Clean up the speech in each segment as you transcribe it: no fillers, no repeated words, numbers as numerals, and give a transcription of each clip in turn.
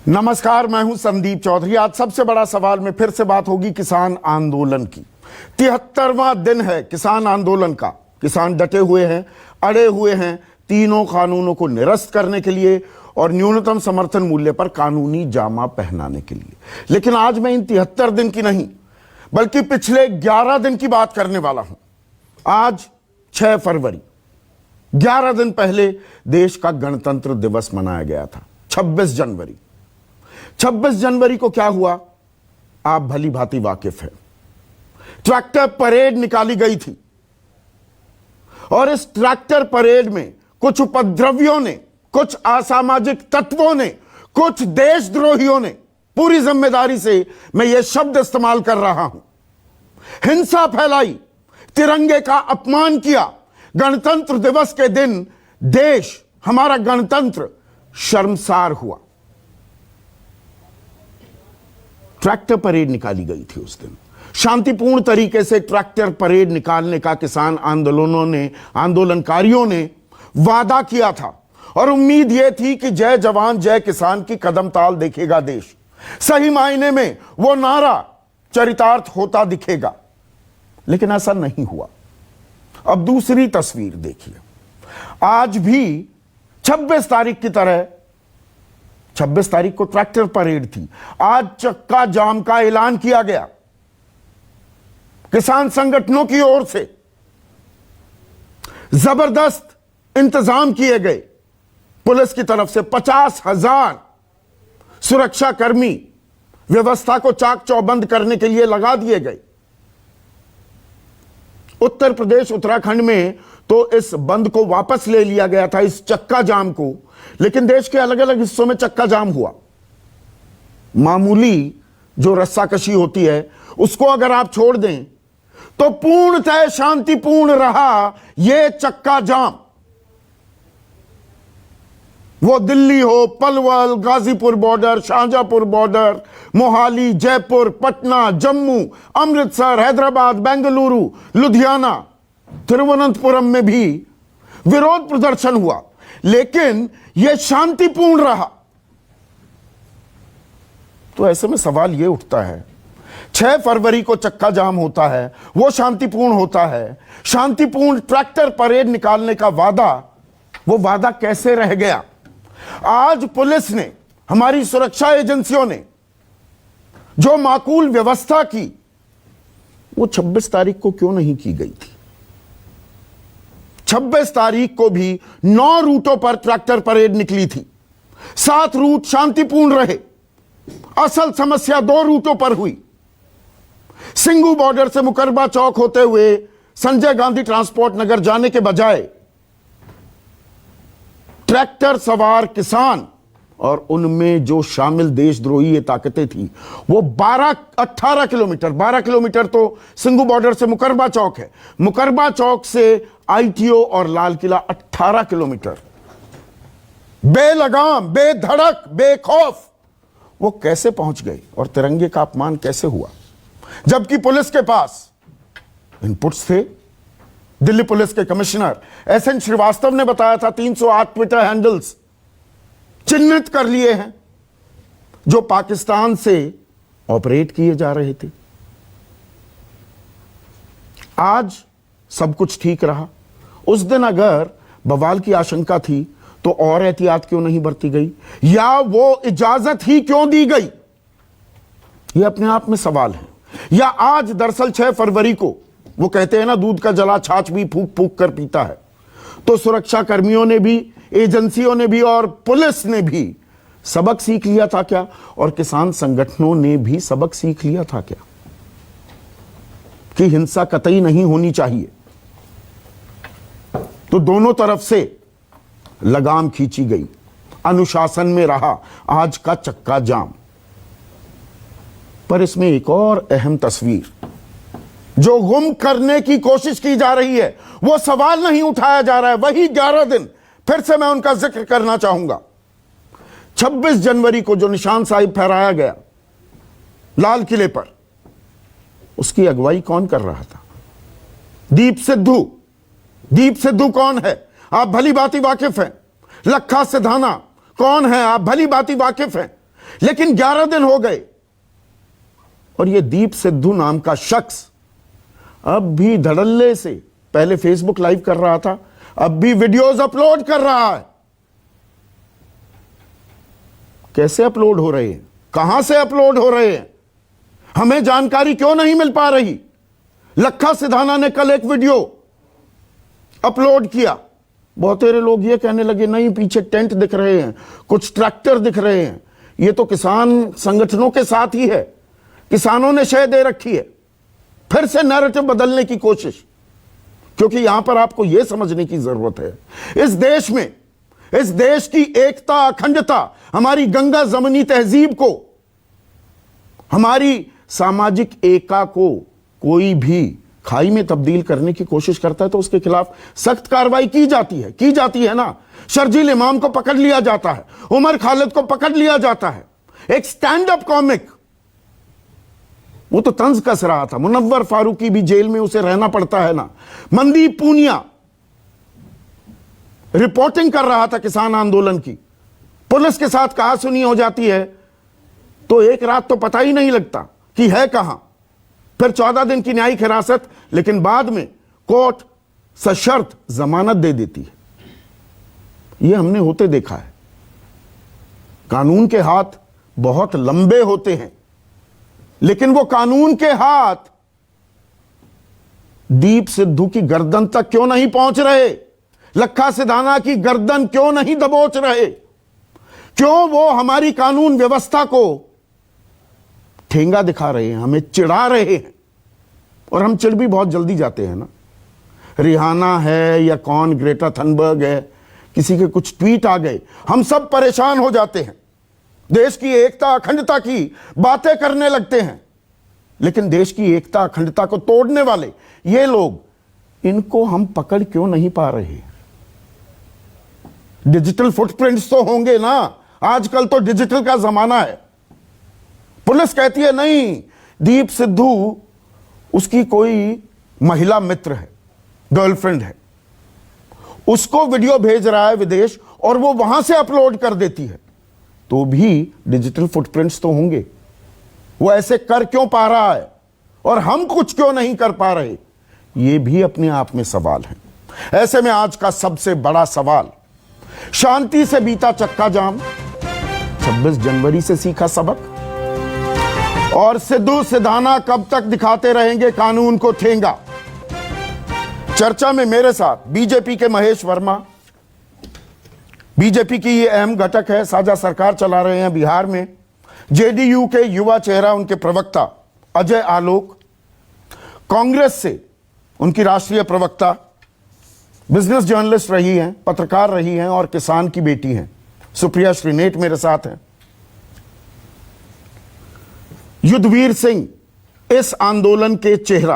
नमस्कार, मैं हूं संदीप चौधरी। आज सबसे बड़ा सवाल में फिर से बात होगी किसान आंदोलन की। 73वां दिन है किसान आंदोलन का। किसान डटे हुए हैं, अड़े हुए हैं तीनों कानूनों को निरस्त करने के लिए और न्यूनतम समर्थन मूल्य पर कानूनी जामा पहनाने के लिए। लेकिन आज मैं इन 73 दिन की नहीं बल्कि पिछले 11 दिन की बात करने वाला हूं। आज 6 फरवरी, 11 दिन पहले देश का गणतंत्र दिवस मनाया गया था। 26 जनवरी को क्या हुआ आप भली भांति वाकिफ हैं। ट्रैक्टर परेड निकाली गई थी और इस ट्रैक्टर परेड में कुछ उपद्रवियों ने, कुछ असामाजिक तत्वों ने, कुछ देशद्रोहियों ने, पूरी जिम्मेदारी से मैं यह शब्द इस्तेमाल कर रहा हूं, हिंसा फैलाई, तिरंगे का अपमान किया। गणतंत्र दिवस के दिन देश, हमारा गणतंत्र शर्मसार हुआ। ट्रैक्टर परेड निकाली गई थी उस दिन। शांतिपूर्ण तरीके से ट्रैक्टर परेड निकालने का किसान आंदोलनकारियों ने वादा किया था और उम्मीद यह थी कि जय जवान जय किसान की कदम ताल देखेगा देश। सही मायने में वो नारा चरितार्थ होता दिखेगा, लेकिन ऐसा नहीं हुआ। अब दूसरी तस्वीर देखिए। आज भी 26 तारीख की तरह, 26 तारीख को ट्रैक्टर परेड थी, आज चक्का जाम का ऐलान किया गया किसान संगठनों की ओर से। जबरदस्त इंतजाम किए गए। पुलिस की तरफ से 50,000 सुरक्षाकर्मी व्यवस्था को चाक चौबंद करने के लिए लगा दिए गए। उत्तर प्रदेश, उत्तराखंड में तो इस बंद को वापस ले लिया गया था, इस चक्का जाम को, लेकिन देश के अलग अलग हिस्सों में चक्का जाम हुआ। मामूली जो रस्साकशी होती है उसको अगर आप छोड़ दें तो पूर्णतः शांतिपूर्ण रहा यह चक्का जाम। वो दिल्ली हो, पलवल, गाजीपुर बॉर्डर, शाहजहांपुर बॉर्डर, मोहाली, जयपुर, पटना, जम्मू, अमृतसर, हैदराबाद, बेंगलुरु, लुधियाना, तिरुवनंतपुरम में भी विरोध प्रदर्शन हुआ, लेकिन यह शांतिपूर्ण रहा। तो ऐसे में सवाल यह उठता है, 6 फरवरी को चक्का जाम होता है, वो शांतिपूर्ण होता है। शांतिपूर्ण ट्रैक्टर परेड निकालने का वादा, वो वादा कैसे रह गया? आज पुलिस ने, हमारी सुरक्षा एजेंसियों ने जो माकूल व्यवस्था की, वो 26 तारीख को क्यों नहीं की गई थी? 26 तारीख को भी 9 रूटों पर ट्रैक्टर परेड निकली थी। 7 रूट शांतिपूर्ण रहे। असल समस्या 2 रूटों पर हुई। सिंगू बॉर्डर से मुकरबा चौक होते हुए संजय गांधी ट्रांसपोर्ट नगर जाने के बजाय ट्रैक्टर सवार किसान और उनमें जो शामिल देशद्रोही ताकतें थी, वो 18 किलोमीटर, 12 किलोमीटर तो सिंगू बॉर्डर से मुकरबा चौक है, मुकरबा चौक से आईटीओ और लाल किला 18 किलोमीटर बेलगाम, बेधड़क, बेखौफ वो कैसे पहुंच गए और तिरंगे का अपमान कैसे हुआ? जबकि पुलिस के पास इनपुट्स थे। दिल्ली पुलिस के कमिश्नर एसएन श्रीवास्तव ने बताया था 308 ट्विटर हैंडल्स चिन्हित कर लिए हैं जो पाकिस्तान से ऑपरेट किए जा रहे थे। आज सब कुछ ठीक रहा। उस दिन अगर बवाल की आशंका थी तो और एहतियात क्यों नहीं बरती गई, या वो इजाजत ही क्यों दी गई? यह अपने आप में सवाल है। या आज दरअसल 6 फरवरी को, वो कहते हैं ना, दूध का जला छाछ भी फूंक फूंक कर पीता है, तो सुरक्षा कर्मियों ने भी, एजेंसियों ने भी और पुलिस ने भी सबक सीख लिया था क्या? और किसान संगठनों ने भी सबक सीख लिया था क्या कि हिंसा कतई नहीं होनी चाहिए? तो दोनों तरफ से लगाम खींची गई, अनुशासन में रहा आज का चक्का जाम। पर इसमें एक और अहम तस्वीर जो गुम करने की कोशिश की जा रही है, वो सवाल नहीं उठाया जा रहा है। वही 11 दिन फिर से मैं उनका जिक्र करना चाहूंगा। 26 जनवरी को जो निशान साहिब फहराया गया लाल किले पर, उसकी अगुवाई कौन कर रहा था? दीप सिद्धू। दीप सिद्धू कौन है? आप भली भांति वाकिफ हैं। लखा सिधाना कौन है? आप भली भांति वाकिफ हैं। लेकिन 11 दिन हो गए और ये दीप सिद्धू नाम का शख्स अब भी धड़ल्ले से, पहले फेसबुक लाइव कर रहा था, अब भी वीडियोस अपलोड कर रहा है। कैसे अपलोड हो रहे हैं, कहां से अपलोड हो रहे हैं, हमें जानकारी क्यों नहीं मिल पा रही। लखा सिधाना ने कल एक वीडियो अपलोड किया, बहुत सारे लोग ये कहने लगे नहीं पीछे टेंट दिख रहे हैं, कुछ ट्रैक्टर दिख रहे हैं, ये तो किसान संगठनों के साथ ही है, किसानों ने शय दे रखी है। फिर से नैरेटिव बदलने की कोशिश, क्योंकि यहां पर आपको यह समझने की जरूरत है, इस देश में, इस देश की एकता, अखंडता, हमारी गंगा जमनी तहजीब को, हमारी सामाजिक एका को कोई भी खाई में तब्दील करने की कोशिश करता है तो उसके खिलाफ सख्त कार्रवाई की जाती है ना। शर्जील इमाम को पकड़ लिया जाता है, उमर खालिद को पकड़ लिया जाता है। एक स्टैंड अप कॉमिक, वो तो तंज कस रहा था, मुनव्वर फारूकी भी जेल में उसे रहना पड़ता है ना। मनदीप पूनिया रिपोर्टिंग कर रहा था किसान आंदोलन की, पुलिस के साथ कहा सुनी हो जाती है तो एक रात तो पता ही नहीं लगता कि है कहां। फिर 14 दिन की न्यायिक हिरासत, लेकिन बाद में कोर्ट सशर्त जमानत दे देती है। यह हमने होते देखा है। कानून के हाथ बहुत लंबे होते हैं, लेकिन वो कानून के हाथ दीप सिद्धू की गर्दन तक क्यों नहीं पहुंच रहे, लखा सिधाना की गर्दन क्यों नहीं दबोच रहे, क्यों वो हमारी कानून व्यवस्था को ठेंगा दिखा रहे हैं, हमें चिढ़ा रहे हैं। और हम चिढ़ भी बहुत जल्दी जाते हैं ना। रिहाना है या कौन, ग्रेटा थनबर्ग है, किसी के कुछ ट्वीट आ गए, हम सब परेशान हो जाते हैं, देश की एकता अखंडता की बातें करने लगते हैं। लेकिन देश की एकता अखंडता को तोड़ने वाले ये लोग, इनको हम पकड़ क्यों नहीं पा रहे। डिजिटल फुटप्रिंट्स तो होंगे ना, आजकल तो डिजिटल का जमाना है। पुलिस कहती है नहीं, दीप सिद्धू उसकी कोई महिला मित्र है, गर्लफ्रेंड है, उसको वीडियो भेज रहा है विदेश और वो वहां से अपलोड कर देती है, तो भी डिजिटल फुटप्रिंट्स तो होंगे। वो ऐसे कर क्यों पा रहा है और हम कुछ क्यों नहीं कर पा रहे, ये भी अपने आप में सवाल है। ऐसे में आज का सबसे बड़ा सवाल, शांति से बीता चक्का जाम, 26 जनवरी से सीखा सबक, और सिद्धू सिधाना कब तक दिखाते रहेंगे कानून को ठेंगा। चर्चा में मेरे साथ बीजेपी के महेश वर्मा, बीजेपी की ये अहम घटक है, साझा सरकार चला रहे हैं बिहार में। जेडीयू के युवा चेहरा, उनके प्रवक्ता अजय आलोक, कांग्रेस से उनकी राष्ट्रीय प्रवक्ता, बिजनेस जर्नलिस्ट रही हैं, पत्रकार रही हैं और किसान की बेटी हैं सुप्रिया श्रीनेट मेरे साथ हैं। युद्धवीर सिंह, इस आंदोलन के चेहरा,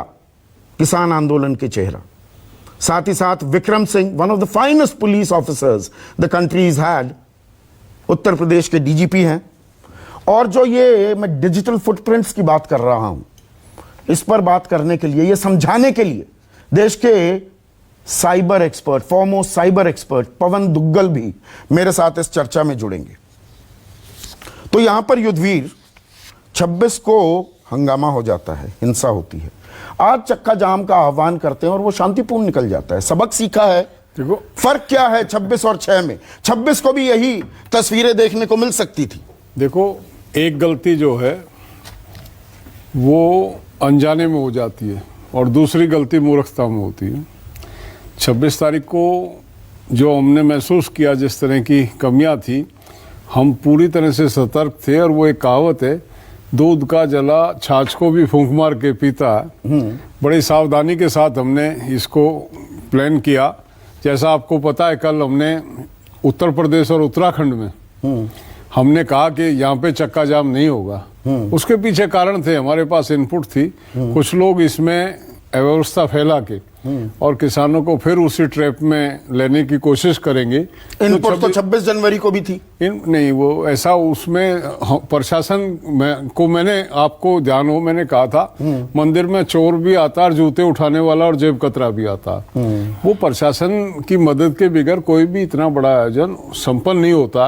किसान आंदोलन के चेहरा, साथ ही साथ Vikram Singh, one of the finest police officers the country has had, Uttar Pradesh के डीजीपी हैं। और जो ये मैं डिजिटल फुटप्रिंट्स की बात कर रहा हूं, इस पर बात करने के लिए, ये समझाने के लिए देश के cyber expert, foremost cyber expert Pavan Duggal भी मेरे साथ इस चर्चा में जुड़ेंगे। तो यहां पर युद्धवीर, 26 को हंगामा हो जाता है, हिंसा होती है, आज चक्का जाम का आह्वान करते हैं और वो शांतिपूर्ण निकल जाता है। सबक सीखा है। देखो फर्क क्या है 26 और 6 में। 26 को भी यही तस्वीरें देखने को मिल सकती थी। देखो, एक गलती जो है वो अनजाने में हो जाती है और दूसरी गलती मूर्खता में होती है। 26 तारीख को जो हमने महसूस किया, जिस तरह की कमियां थी, हम पूरी तरह से सतर्क थे। और वो एक कहावत है, दूध का जला छाछ को भी फूंक मार के पीता है। बड़ी सावधानी के साथ हमने इसको प्लान किया। जैसा आपको पता है, कल हमने उत्तर प्रदेश और उत्तराखंड में हमने कहा कि यहाँ पे चक्का जाम नहीं होगा। उसके पीछे कारण थे, हमारे पास इनपुट थी। कुछ लोग इसमें अव्यवस्था फैला के और किसानों को फिर उसी ट्रैप में लेने की कोशिश करेंगे। इनपुट तो 26 जनवरी को भी थी। नहीं, वो ऐसा उसमें प्रशासन को मैंने आपको ध्यान हो, मैंने कहा था मंदिर में चोर भी आता और जूते उठाने वाला और जेब कतरा भी आता। वो प्रशासन की मदद के बगैर कोई भी इतना बड़ा आयोजन संपन्न नहीं होता।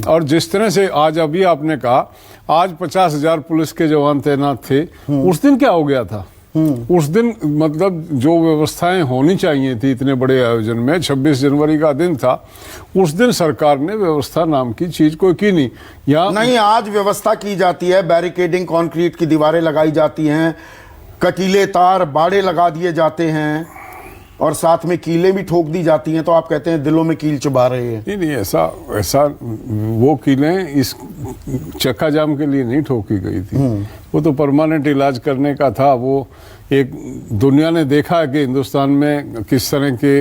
और जिस तरह से आज अभी आपने कहा आज 50,000 पुलिस के जवान तैनात थे, उस दिन क्या हो गया था? उस दिन मतलब जो व्यवस्थाएं होनी चाहिए थी इतने बड़े आयोजन में, 26 जनवरी का दिन था, उस दिन सरकार ने व्यवस्था नाम की चीज कोई की नहीं। यहाँ नहीं, आज व्यवस्था की जाती है, बैरिकेडिंग, कंक्रीट की दीवारें लगाई जाती हैं, कटीले तार बाड़े लगा दिए जाते हैं और साथ में कीलें भी ठोक दी जाती हैं। तो आप कहते हैं दिलों में कील चुभा रहे हैं। नहीं, ऐसा वो कीलें इस चक्का जाम के लिए नहीं ठोकी गई थी, वो तो परमानेंट इलाज करने का था। वो एक दुनिया ने देखा है कि हिंदुस्तान में किस तरह के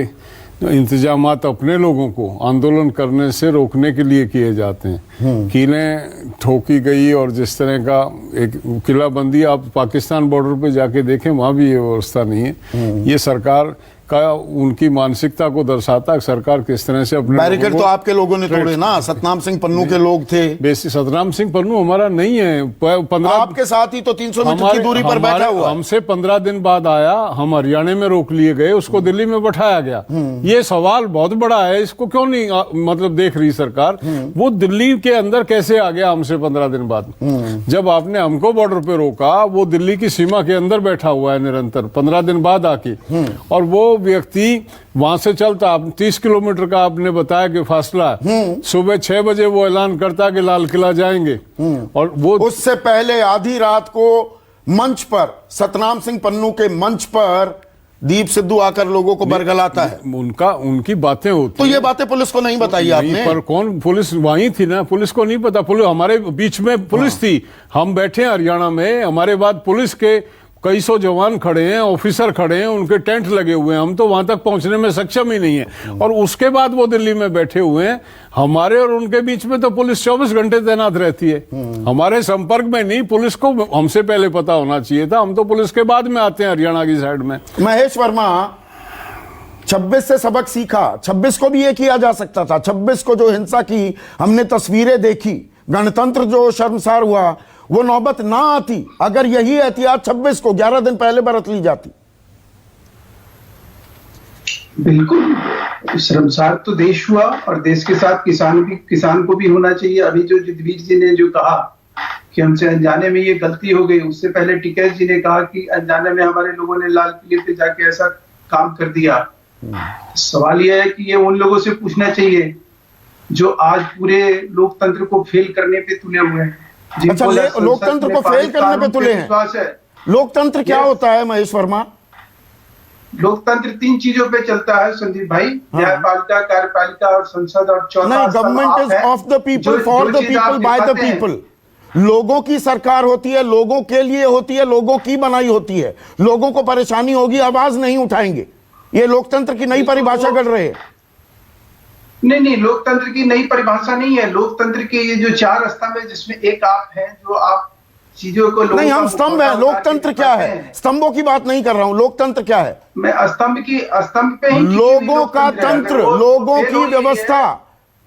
इंतजामात अपने लोगों को आंदोलन करने से रोकने के लिए किए जाते हैं। कीलें ठोकी गई और जिस तरह का एक किलाबंदी, आप पाकिस्तान बॉर्डर पे जाके देखें, वहाँ भी ये व्यवस्था नहीं है। ये सरकार का उनकी मानसिकता को दर्शाता है सरकार किस तरह से अपने बैरिकेड तो आपके लोगों ने तोड़े ना, सतनाम सिंह पन्नू के लोग थे। बेसिक सतनाम सिंह पन्नू हमारा नहीं है, 15 आपके साथ ही तो 300 मीटर की दूरी पर बैठा हुआ। हमसे 15 दिन बाद आया, हम हरियाणा में रोक लिए गए, उसको दिल्ली में बैठाया गया। ये सवाल बहुत बड़ा है, इसको क्यों नहीं मतलब देख रही सरकार? वो दिल्ली के अंदर कैसे आ गया हमसे 15 दिन बाद? जब आपने हमको बॉर्डर पे रोका, वो दिल्ली की सीमा के अंदर बैठा हुआ है निरंतर 15 दिन बाद आके, और वो व्यक्ति वहां से चलता, 30 किलोमीटर का आपने बताया कि फासला, सुबह 6 बजे वो ऐलान करता कि लाल किला जाएंगे, और वो उससे पहले आधी रात को मंच पर, सतनाम सिंह पन्नू के मंच पर दीप सिद्धू आकर लोगों को बरगलाता है। उनकी बातें होती, तो ये बातें पुलिस को नहीं बताई आपने? पर कौन, पुलिस वहीं थी ना, पुलिस को नहीं पता। पुलिस हमारे बीच में पुलिस थी, हम बैठे हरियाणा में, हमारे बाद पुलिस के कई सौ जवान खड़े हैं, ऑफिसर खड़े हैं, उनके टेंट लगे हुए हैं, हम तो वहां तक पहुंचने में सक्षम ही नहीं है। और उसके बाद वो दिल्ली में बैठे हुए हैं। हमारे और उनके बीच में तो पुलिस 24 घंटे तैनात रहती है, हमारे संपर्क में नहीं। पुलिस को हमसे पहले पता होना चाहिए था, हम तो पुलिस के बाद में आते हैं हरियाणा की साइड में। महेश वर्मा, 26 से सबक सीखा, 26 को भी ये किया जा सकता था। 26 को जो हिंसा की हमने तस्वीरें देखी, गणतंत्र जो शर्मसार हुआ, वो नौबत ना आती अगर यही एहतियात 26 को 11 दिन पहले बरत ली जाती। बिल्कुल, शर्मसार तो देश हुआ और देश के साथ किसान को भी होना चाहिए। अभी जो जुगवीर जी ने जो कहा कि हमसे अनजाने में ये गलती हो गई, उससे पहले टिकैत जी ने कहा कि अनजाने में हमारे लोगों ने लाल किले पे जाके ऐसा काम कर दिया। सवाल यह है कि ये उन लोगों से पूछना चाहिए जो आज पूरे लोकतंत्र को फेल करने पे तुले हुए हैं। अच्छा, लोकतंत्र को फेल करने पे तुले हैं। लोकतंत्र क्या होता है महेश वर्मा? लोकतंत्र 3 चीजों पे चलता है संदीप भाई, न्यायपालिका, कार्यपालिका और संसद। और चौथा, government is of the people, for the people, by the people. लोगों की सरकार होती है, लोगों के लिए होती है, लोगों की बनाई होती है। लोगों को परेशानी होगी, आवाज नहीं उठाएंगे। ये लोकतंत्र की नई परिभाषा कर रहे हैं। नहीं, लोकतंत्र की नई परिभाषा नहीं है। लोकतंत्र के ये जो 4 स्तंभ है, जिसमें एक आप हैं, जो आप चीजों को नहीं, हम स्तंभ है। लोकतंत्र क्या है? स्तंभों की बात नहीं कर रहा हूं। लोकतंत्र क्या है? मैं स्तंभ पे ही, लोगों का तंत्र, लोगों की व्यवस्था,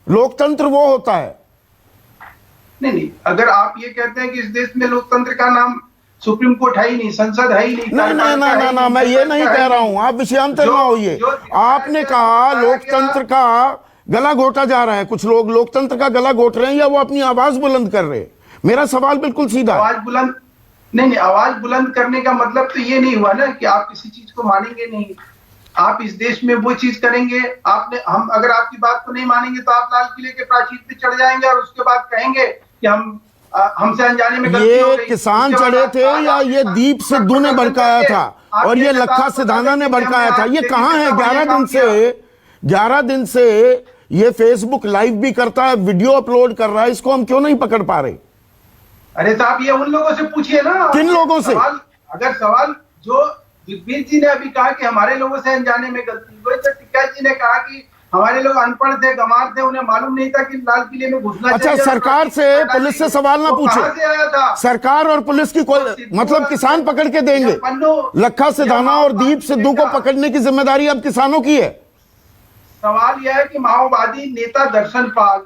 लोकतंत्र वो होता है। नहीं, अगर आप ये कहते हैं कि इस देश में लोकतंत्र का नाम सुप्रीम कोर्ट है ही नहीं, संसद है ही नहीं, ना, मैं ये नहीं कह रहा हूं, आप विषयांतर ना होइए। आपने कहा लोकतंत्र का गला घोटा जा रहा है, कुछ लोग लोकतंत्र का गला घोट रहे हैं या वो अपनी आवाज बुलंद कर रहे हैं? मेरा सवाल बिल्कुल सीधा है। आवाज बुलंद नहीं, आवाज बुलंद करने का मतलब तो ये नहीं हुआ ना कि आप किसी चीज को मानेंगे नहीं। आप इस देश में वो चीज करेंगे, हम अगर आपकी बात को नहीं मानेंगे तो आप लाल किले के प्राचीर पे चढ़ जाएंगे और उसके बाद कहेंगे कि हमसे अनजाने में गलती हो गई। किसान चढ़े थे या ये दीप सिद्धू ने भड़काया था और ये लखा सिधाना ने भड़काया था? ये कहां है? 11 दिन से ये फेसबुक लाइव भी करता है, वीडियो अपलोड कर रहा है, इसको हम क्यों नहीं पकड़ पा रहे? अरे तो आप ये उन लोगों से पूछिए ना। किन लोगों से? अगर सवाल जो जुगवीर जी ने अभी कहा कि हमारे लोगों से अनजाने में गलती हुई, तो टिकैत जी ने कहा कि हमारे लोग अनपढ़ थे, गंवार थे, उन्हें मालूम नहीं था कि लाल किले में घुसना अच्छा, चाहिए। सरकार से पुलिस से सवाल ना वो पूछे। कहाँ से आया था? सरकार और पुलिस की कोई मतलब किसान पकड़ के देंगे। लखा सिधाना और दीप सिद्धू को पकड़ने की जिम्मेदारी अब किसानों की है। सवाल यह है कि माओवादी नेता दर्शन पाल,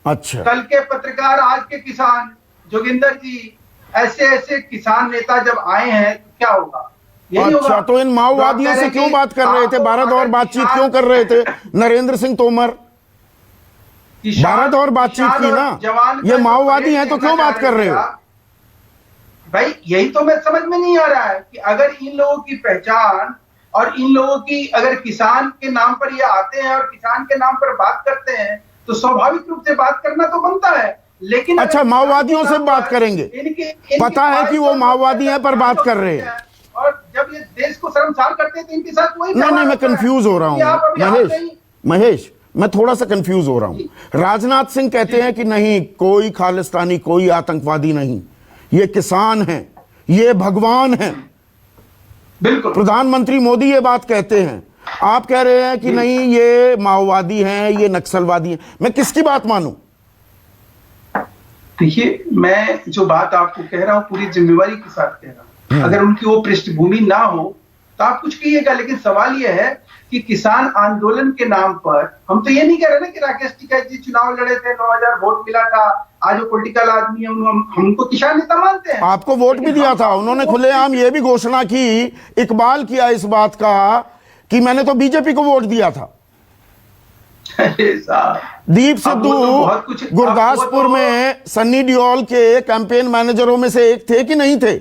अच्छा, कल के पत्रकार, आज के किसान जोगिंदर जी, ऐसे किसान नेता जब आए हैं तो क्या होगा? यही अच्छा, होगा। तो इन माओवादियों से क्यों बात कर रहे थे? भारत और बातचीत क्यों कर रहे थे नरेंद्र सिंह तोमर? भारत और बातचीत की ना, ये माओवादी हैं तो क्यों बात कर रहे हो? भाई यही तो मैं समझ में नहीं आ रहा है कि अगर इन लोगों की पहचान और इन लोगों की अगर किसान के नाम पर ये आते हैं और किसान के नाम पर बात करते हैं तो स्वाभाविक रूप से बात करना तो बनता है। लेकिन अच्छा, माओवादियों से बात करेंगे, पता है कि वो माओवादी हैं पर बात कर रहे हैं। और जब ये देश को शर्मसार करते हैं तो इनके साथ वही नहीं, मैं कंफ्यूज हो रहा हूं महेश, मैं थोड़ा सा कंफ्यूज हो रहा हूं। राजनाथ सिंह कहते हैं कि नहीं, कोई खालिस्तानी, कोई आतंकवादी नहीं, ये किसान हैं, ये भगवान हैं। बिल्कुल। प्रधानमंत्री मोदी ये बात कहते हैं, आप कह रहे हैं कि नहीं, ये माओवादी हैं, ये नक्सलवादी हैं। मैं किसकी बात मानूं? देखिए, मैं जो बात आपको कह रहा हूं पूरी जिम्मेवारी के साथ कह रहा हूं। अगर उनकी वो पृष्ठभूमि ना हो तो आप कुछ कहिएगा, लेकिन सवाल यह है कि किसान आंदोलन के नाम पर हम तो ये नहीं कह रहे ना कि राकेश टिकैत जी चुनाव लड़े थे, 9000 वोट मिला था, आज वो पॉलिटिकल आदमी है, हमको किसान नेता मानते हैं। आपको वोट भी दिया था उन्होंने, खुलेआम ये भी घोषणा की, इकबाल किया इस बात का कि मैंने तो बीजेपी को वोट दिया था। दीप सिद्धू गुरदासपुर में सन्नी डियोल के कैंपेन मैनेजरों में से एक थे कि नहीं थे?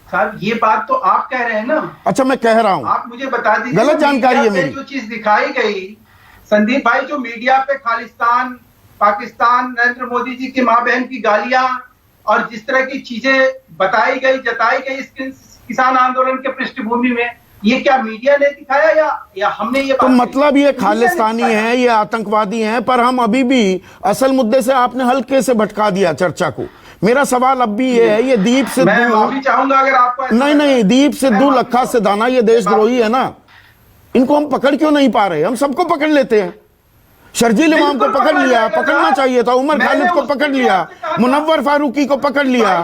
साहब, ये बात तो आप कह रहे हैं ना। अच्छा, मैं कह रहा हूं, आप मुझे बता दीजिए, गलत जानकारी है मेरी। जो चीज दिखाई गई संदीप भाई, जो मीडिया पे खालिस्तान, पाकिस्तान, नरेंद्र मोदी जी की मां बहन की गालियां और जिस तरह की चीजें बताई गई, जताई गई इस किसान आंदोलन के पृष्ठभूमि में, ये क्या मीडिया ने दिखाया या हमने ये? तो मतलब ये खालिस्तानी है, ये आतंकवादी हैं, पर हम अभी भी असल मुद्दे से आपने हल्के से भटका दिया चर्चा को। मेरा सवाल अब भी ये है, ये दीप सिद्धू, मैं माफी चाहूंगा अगर आपको नहीं, दीप सिद्धू, लखा सिधाना, ये देशद्रोही है ना, इनको हम पकड़ क्यों नहीं पा रहे? हम सबको पकड़ लेते हैं। शर्जील इमाम को पकड़ लिया, पकड़ना चाहिए था, उमर खालिद को पकड़ लिया, मुनव्वर फारूकी को पकड़ लिया,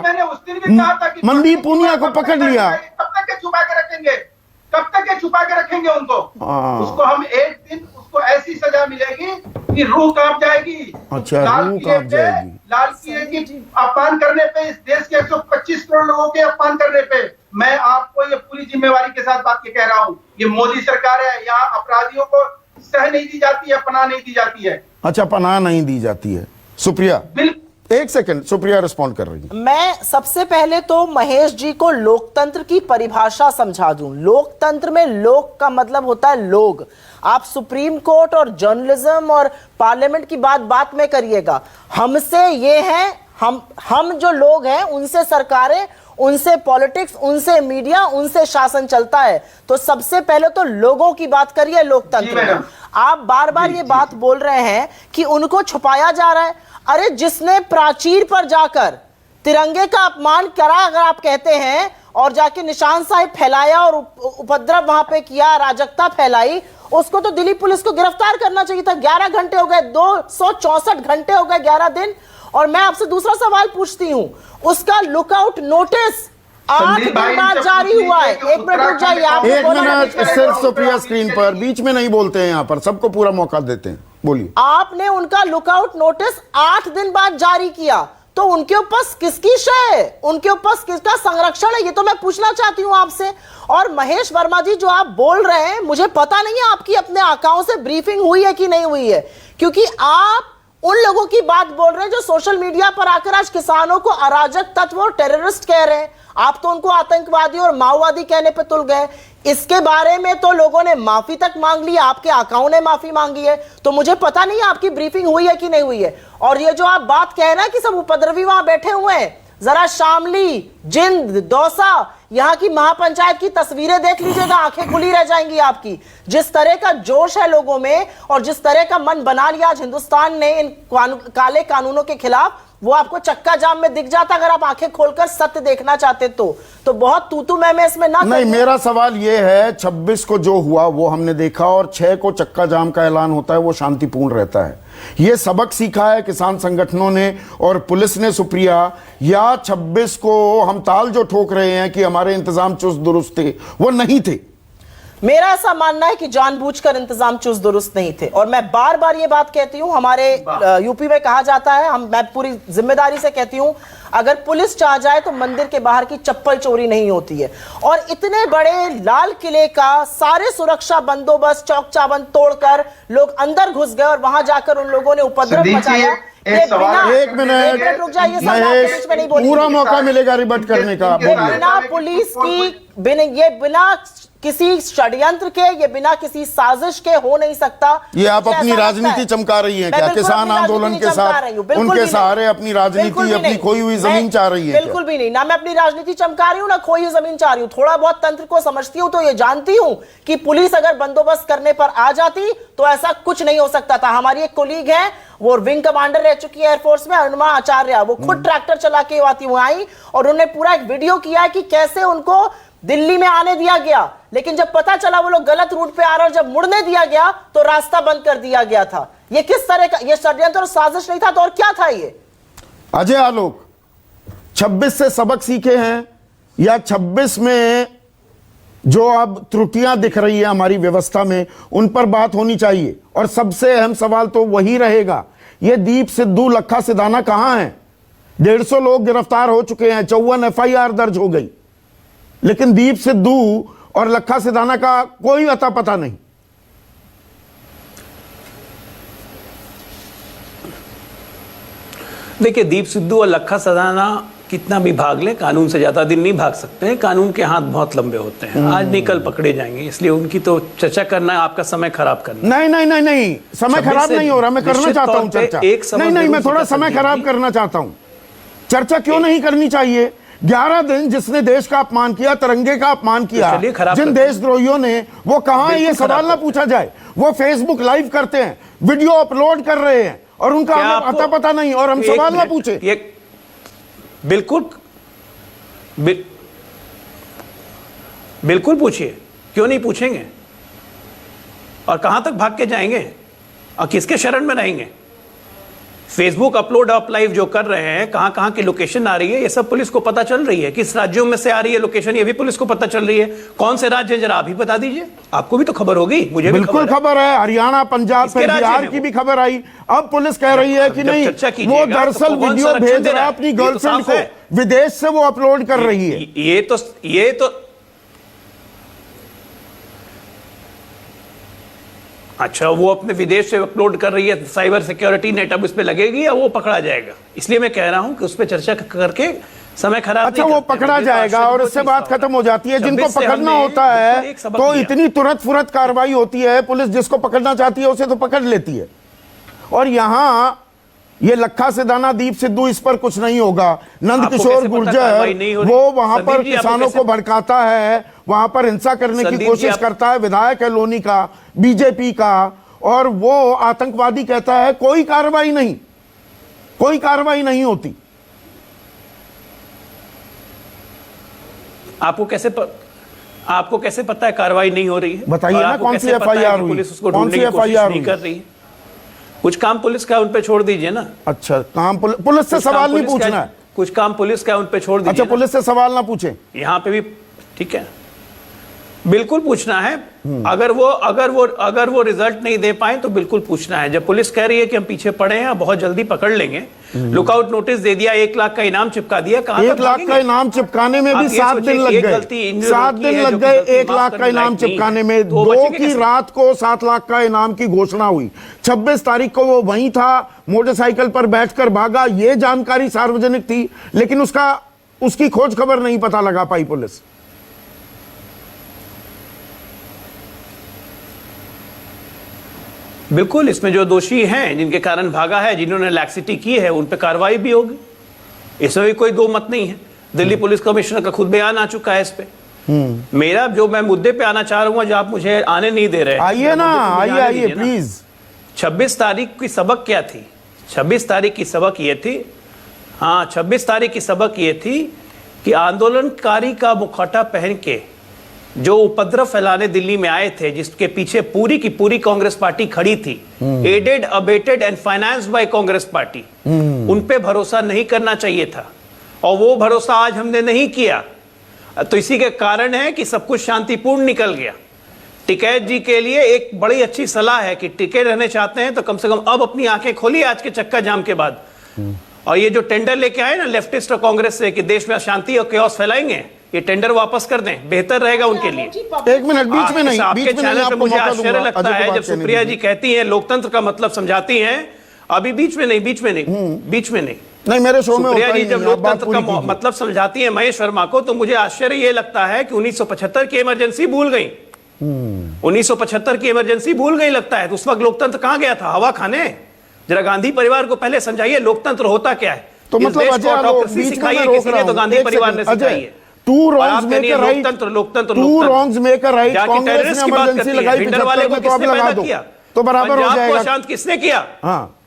मनदीप पूनिया को पकड़ लिया। कब तक छुपा के रखेंगे? कब तक ये छुपा के रखेंगे उनको? उसको हम एक दिन उसको ऐसी सजा मिलेगी कि रूह कांप जाएगी। अच्छा, रूह कांप जाएगी। लाल किले की अपमान करने पे, इस देश के 125 करोड़ लोगों के अपमान करने पे मैं आपको ये पूरी जिम्मेवारी के साथ बात के कह रहा हूँ। ये मोदी सरकार है, यहाँ अपराधियों को सह नहीं दी जाती है, पनाह नहीं दी जाती है। अच्छा, पनाह नहीं दी जाती है। सुप्रिया, एक सेकंड, सुप्रिया रिस्पॉन्ड कर रही है। मैं सबसे पहले तो महेश जी को लोकतंत्र की परिभाषा समझा दूं। लोकतंत्र में लोक का मतलब होता है लोग। आप सुप्रीम कोर्ट और जर्नलिज्म और पार्लियामेंट की बात में करिएगा। हमसे ये है, हम जो लोग हैं, उनसे सरकारें, उनसे पॉलिटिक्स, उनसे मीडिया, उनसे शासन चलता है। तो सबसे पहले तो लोगों की बात करिए लोकतंत्र में। आप बार बार ये बात बोल रहे हैं कि उनको छुपाया जा रहा है। अरे, जिसने प्राचीर पर जाकर तिरंगे का अपमान करा, अगर आप कहते हैं, और जाके निशान साहिब फैलाया और उपद्रव वहां पे किया, अराजकता फैलाई, उसको तो दिल्ली पुलिस को गिरफ्तार करना चाहिए था। 11 घंटे हो गए, 264 घंटे हो गए, 11 दिन। और मैं आपसे दूसरा सवाल पूछती हूं, उसका लुकआउट नोटिस 8 दिन बाद जारी हुआ है। एक मिनट रुक जाइए, आप एक मिनट सिर्फ सुप्रिया स्क्रीन पर, बीच में नहीं बोलते हैं, यहाँ पर सबको पूरा मौका देते हैं, बोलिए। आपने उनका लुकआउट नोटिस 8 दिन बाद जारी किया, तो उनके ऊपर किसकी शय है? उनके ऊपर किसका संरक्षण है? ये तो मैं पूछना चाहती हूं आपसे। और महेश वर्मा जी, जो आप बोल रहे हैं, मुझे पता नहीं है आपकी अपने आकाओं से ब्रीफिंग हुई है कि नहीं हुई है, क्योंकि आप उन लोगों की बात बोल रहे हैं जो सोशल मीडिया पर आकर आज किसानों को अराजक तत्व और टेररिस्ट कह रहे हैं। आप तो उनको आतंकवादी और माओवादी कहने पे तुल गए। इसके बारे में तो लोगों ने माफी तक मांग ली, आपके आकाओं ने माफी मांगी है। तो मुझे पता नहीं आपकी ब्रीफिंग हुई है कि नहीं हुई है। और ये जो आप बात कह रहे हैं कि सब उपद्रवी वहां बैठे हुए हैं, जरा शामली, जिंद, दौसा, यहाँ की महापंचायत की तस्वीरें देख लीजिएगा, आंखें खुली रह जाएंगी आपकी। जिस तरह का जोश है लोगों में और जिस तरह का मन बना लिया आज हिंदुस्तान ने इन काले कानूनों के खिलाफ, वो आपको चक्का जाम में दिख जाता अगर आप आंखें खोलकर सत्य देखना चाहते तो बहुत तू मैं इसमें ना नहीं, मेरा सवाल ये है 26 को जो हुआ वो हमने देखा और 6 को चक्का जाम का ऐलान होता है, वो शांतिपूर्ण रहता है। ये सबक सीखा है किसान संगठनों ने और पुलिस ने सुप्रिया, या 26 को हम ताल जो ठोक रहे हैं कि हमारे इंतजाम चुस्त दुरुस्त थे, वो नहीं थे? मेरा ऐसा मानना है कि जानबूझकर इंतजाम चुस्त दुरुस्त नहीं थे। और मैं बार बार ये बात कहती हूं, हमारे यूपी में कहा जाता है, मैं पूरी जिम्मेदारी से कहती हूं, अगर पुलिस चाह जाए तो मंदिर के बाहर की चप्पल चोरी नहीं होती है। और इतने बड़े लाल किले का सारे सुरक्षा बंदोबस्त चौक चाबंद तोड़कर लोग अंदर घुस गए और वहां जाकर उन लोगों ने उपद्रव मचाया। एक मिनट रुक जाइए, महेश, पूरा मौका मिलेगा रिबट करने का। बिना पुलिस की बिना किसी षड्यंत्र के, ये बिना किसी साजिश के हो नहीं सकता। ये आप अपनी राजनीति चमका रही हैं क्या? किसान आंदोलन के साथ उनके सहारे अपनी राजनीति, अपनी खोई हुई जमीन चाह रही है? बिल्कुल भी नहीं, ना मैं अपनी राजनीति चमका रही हूँ ना खोई हुई जमीन चाह रही हूँ। थोड़ा बहुत तंत्र को समझती हूँ तो ये जानती हूँ कि पुलिस अगर बंदोबस्त करने पर आ जाती तो ऐसा कुछ नहीं हो सकता था। हमारी एक कोलीग है, वो विंग कमांडर रह चुकी है एयरफोर्स में, अनुमा आचार्य, वो खुद ट्रैक्टर चला के आती हुई आई और उन्होंने पूरा एक वीडियो किया है कि कैसे उनको दिल्ली में आने दिया गया, लेकिन जब पता चला वो लोग गलत रूट पे आ रहे और जब मुड़ने दिया गया तो रास्ता बंद कर दिया गया था। ये किस तरह का, ये षड्यंत्र और साजिश नहीं था तो और क्या था ये? अजय आलोक, 26 से सबक सीखे हैं या 26 में जो अब त्रुटियां दिख रही है हमारी व्यवस्था में, उन पर बात होनी चाहिए? और सबसे अहम सवाल तो वही रहेगा, ये दीप सिद्धू लखा सिधाना कहां है? 150 लोग गिरफ्तार हो चुके हैं, 54 FIR दर्ज हो गई, लेकिन दीप सिद्धू और लखा सिधाना का कोई अता पता नहीं। देखिए, दीप सिद्धू और लखा सिधाना कितना भी भाग ले, कानून से ज्यादा दिन नहीं भाग सकते हैं। कानून के हाथ बहुत लंबे होते हैं, आज नहीं कल पकड़े जाएंगे, इसलिए उनकी तो चर्चा करना आपका समय खराब करना। नहीं, समय खराब नहीं हो रहा, मैं करना चाहता हूं चर्चा। नहीं, मैं थोड़ा समय खराब करना चाहता हूं। चर्चा क्यों नहीं करनी चाहिए? 11 दिन जिसने देश का अपमान किया, तिरंगे का अपमान किया, जिन देशद्रोहियों ने, वो कहां है? ये सवाल ना पूछा जाए। वो फेसबुक लाइव करते हैं, वीडियो अपलोड कर रहे हैं और उनका हमें अता पता नहीं, और हम सवाल ना पूछे। बिल्कुल पूछिए, क्यों नहीं पूछेंगे? और कहां तक भाग के जाएंगे और किसके शरण में रहेंगे? फेसबुक अपलोड अप लाइव जो कर रहे हैं, कहां कहां की लोकेशन आ रही है, ये सब पुलिस को पता चल रही है। किस राज्यों में से आ रही है लोकेशन, ये भी पुलिस को पता चल रही है। कौन से राज्य जरा आप ही बता दीजिए, आपको भी तो खबर होगी, मुझे भी बिल्कुल खबर है। हरियाणा, पंजाब, बिहार की भी खबर आई। अब पुलिस कह रही है कि नहीं, वो दरअसल वीडियो भेज रहा है अपनी गर्लफ्रेंड को, विदेश से वो अपलोड कर रही है। ये तो अच्छा, वो अपने विदेश से अपलोड कर रही है, साइबर सिक्योरिटी नेट अब उस पर लगेगी या वो पकड़ा जाएगा? इसलिए मैं कह रहा हूं कि उस पर चर्चा करके समय खराब। अच्छा, वो पकड़ा जाएगा और उससे बात खत्म हो जाती है। जिनको पकड़ना होता है तो इतनी तुरंत फुरत कार्रवाई होती है, पुलिस जिसको पकड़ना चाहती है उसे तो पकड़ लेती है। और यहां ये लखा सिधाना, दीप सिद्धू, इस पर कुछ नहीं होगा। नंदकिशोर गुर्जर वो वहां पर किसानों को भड़काता है, वहां पर हिंसा करने की कोशिश करता है, विधायक है लोनी का, बीजेपी का, और वो आतंकवादी कहता है। कोई कार्रवाई नहीं, कोई कार्रवाई नहीं होती। आपको कैसे पता है कार्रवाई नहीं हो रही है? बताइए ना, कौन सी FIR हुई? पुलिस उसको ढूंढने की कोशिश नहीं कर रही है। कुछ काम पुलिस का उन पे छोड़ दीजिए ना। अच्छा, काम पुलिस से सवाल नहीं पूछना है? कुछ काम पुलिस का उन पे छोड़ दीजिए। अच्छा, पुलिस से सवाल ना पूछें? यहाँ पे भी ठीक है, बिल्कुल पूछना है। अगर वो रिजल्ट नहीं दे पाए तो बिल्कुल पूछना है। जब पुलिस कह रही है कि हम पीछे पड़े हैं, बहुत जल्दी पकड़ लेंगे, लुकआउट नोटिस दे दिया, 1 लाख का इनाम चिपका दिया, 1 लाख का इनाम चिपकाने में भी 7 दिन लग गए। 7 दिन लग गए 1 लाख का इनाम चिपकाने में। 2 की रात को 7 लाख का इनाम की घोषणा हुई। 26 तारीख को वो वहीं था, मोटरसाइकिल पर बैठकर भागा, ये जानकारी सार्वजनिक थी, लेकिन उसकी खोज खबर नहीं पता लगा पाई पुलिस। बिल्कुल, इसमें जो दोषी हैं, जिनके कारण भागा है, जिन्होंने लैक्सिटी की है, उन पे कार्रवाई भी होगी, इसमें भी कोई दो मत नहीं है। दिल्ली पुलिस कमिश्नर का खुद बयान आ चुका है इस पे। मेरा जो मैं मुद्दे पे आना चाह रहा हूं, जो आप मुझे आने नहीं दे रहे, आइए ना, आइए प्लीज। 26 तारीख की सबक क्या थी? 26 तारीख की सबक ये थी हाँ, 26 तारीख की सबक ये थी कि आंदोलनकारी का मुखौटा पहन के जो उपद्रव फैलाने दिल्ली में आए थे, जिसके पीछे पूरी की पूरी कांग्रेस पार्टी खड़ी थी, aided, abetted and financed by Congress party, उन पे भरोसा नहीं करना चाहिए था और वो भरोसा आज हमने नहीं किया। तो इसी के कारण है कि सब कुछ शांतिपूर्ण निकल गया। टिकैत जी के लिए एक बड़ी अच्छी सलाह है कि टिके रहने चाहते हैं तो कम से कम अब अपनी आंखें खोलिए आज के चक्का जाम के बाद। और ये जो टेंडर लेके आए ना लेफ्टिस्ट और कांग्रेस से कि देश में अशांति और कैओस फैलाएंगे, ये टेंडर वापस कर दें, बेहतर रहेगा उनके लिए। एक मिनट, बीच में नहीं, आपके बीच में नहीं, चैनल पे आपको मुझे मौका आश्चर्य दूंगा। लगता अजय को है बात जब करने सुप्रिया दीजिए। जी कहती हैं लोकतंत्र का मतलब समझाती हैं। अभी बीच में नहीं, बीच में नहीं, बीच में नहीं। नहीं, मेरे शो में सुप्रिया होता जी ही जब नहीं, आप बात लोकतंत्र पूरी का कीजिए। मतलब समझाती है महेश वर्मा को, तो मुझे आश्चर्य ये लगता है कि 1975 की इमरजेंसी भूल गई। 1975 की इमरजेंसी भूल गई लगता है। तो उस वक्त लोकतंत्र कहां गया था? हवा खाने। जरा गांधी परिवार को पहले समझाइए लोकतंत्र होता क्या है। तो इस मतलब देश अजय को आलोक, ऑटोक्रेसी बीच में सिखाई मैं है रोक किसी रहा ने तो हूं। गांधी एक परिवार ने सेकंड, सिखाई अजय, है। टू और रॉन्ग्स आप मेक कहनी अ है राइट, लोकतंत्र, लोकतंत्र, टू लोकतंत्र। Wrongs make a right. जाके कांग्रेस टेररिस्ट ने की बात इमरजेंसी करती है। लगाई, टेंडर 75 वाले को में, तो अब किसने लगा पैदा दो, किया? तो बराबर हो पंजाब को जाएगा। अशांत किसने किया? हाँ,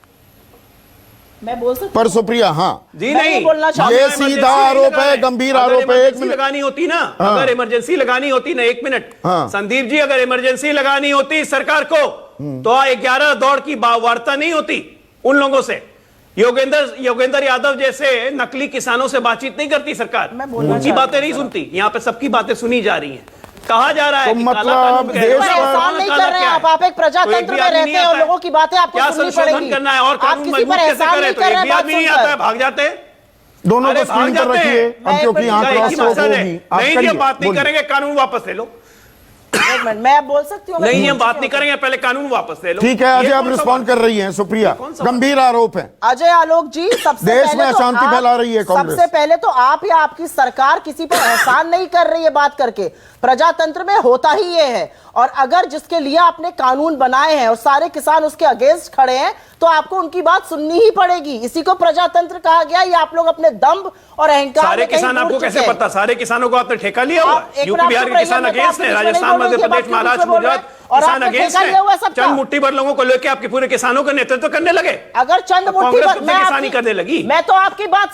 मैं बोल सकती पर हूँ? सुप्रिया, हाँ जी मैं नहीं, ये बोलना चाहती ये हूँ। सीधा आरोप है, गंभीर आरोप है। एक मिनट लगानी होती ना, हाँ। अगर इमरजेंसी लगानी होती ना, एक मिनट हाँ। संदीप जी, अगर इमरजेंसी लगानी होती सरकार को तो 11 दौड़ की वार्ता नहीं होती उन लोगों से। योगेंद्र यादव जैसे नकली किसानों से बातचीत नहीं करती सरकार, मैं बोलना उनकी चाहती बातें नहीं सुनती। यहाँ पे सबकी बातें सुनी जा रही हैं। कहा जा रहा है तो कि काला मतलब कानून क्या है? देश पर पर- एहसान नहीं कर रहे हैं आप एक प्रजातंत्र में रहते हैं और लोगों की बातें आपको क्या सुननी संशोधन पड़ेगी। करना है और आप कानून किसी मजबूत पर कैसे एहसान करें? नहीं तो कर एक रहे भी हैं, आदमी नहीं बात आता है, सुनकर। भाग जाते हैं। दोनों अरे को स्क्रीन भाग पर जाते रखिए, हैं। अब क्योंकि यहाँ क्या एक क्रॉस ही टॉक मकसद है? होगी। आप नहीं जी, करिए, हम बात नहीं बोलिए। करेंगे, कानून वापस ले लो। एक मिनट, मैं बोल सकती हूँ? नहीं, हम बात नहीं करेंगे, पहले कानून वापस ले लो। ठीक है, अजय ये आप कौन सा रिस्पॉन्ड बात? कर रही हैं। सुप्रिया, कौन सा बात? गंभीर आरोप है। अजय आलोक जी, सबसे देश पहले में तो अशांति आप- फैला रही है कांग्रेस। सबसे पहले तो आप या आपकी सरकार किसी पर एहसान नहीं कर रही है बात करके। प्रजातंत्र में होता ही ये है, और अगर जिसके लिए आपने कानून बनाए हैं और सारे किसान उसके अगेंस्ट खड़े हैं तो आपको उनकी बात सुननी ही पड़ेगी। इसी को प्रजातंत्र कहा गया। ये आप लोग अपने दंभ और अहंकार सारे में कहीं किसान दूर आपको कैसे चुके हैं। पता? सारे किसानों को आपने ठेका लिया हुआ आप है? एक यूपी मिनट बिहार चुप के रहिए, किसान मैं तो अगेंस्ट है, आपके बीच में राजस्थान, नहीं बोल मध्य रही, ये प्रदेश, बात महाराष्ट्र, क्यों बोल रहे हैं? गुजरात और किसान आपने अगेंस्ट ठेका लिया हुआ है है। सबका। चंद मुट्ठी भर लोगों को लेके आपके पूरे किसानों का नेतृत्व करने लगे। अगर चंद मुट्ठी कांग्रेस भर कब से मैं किसानी आपकी- करने लगी? मैं तो आपकी बात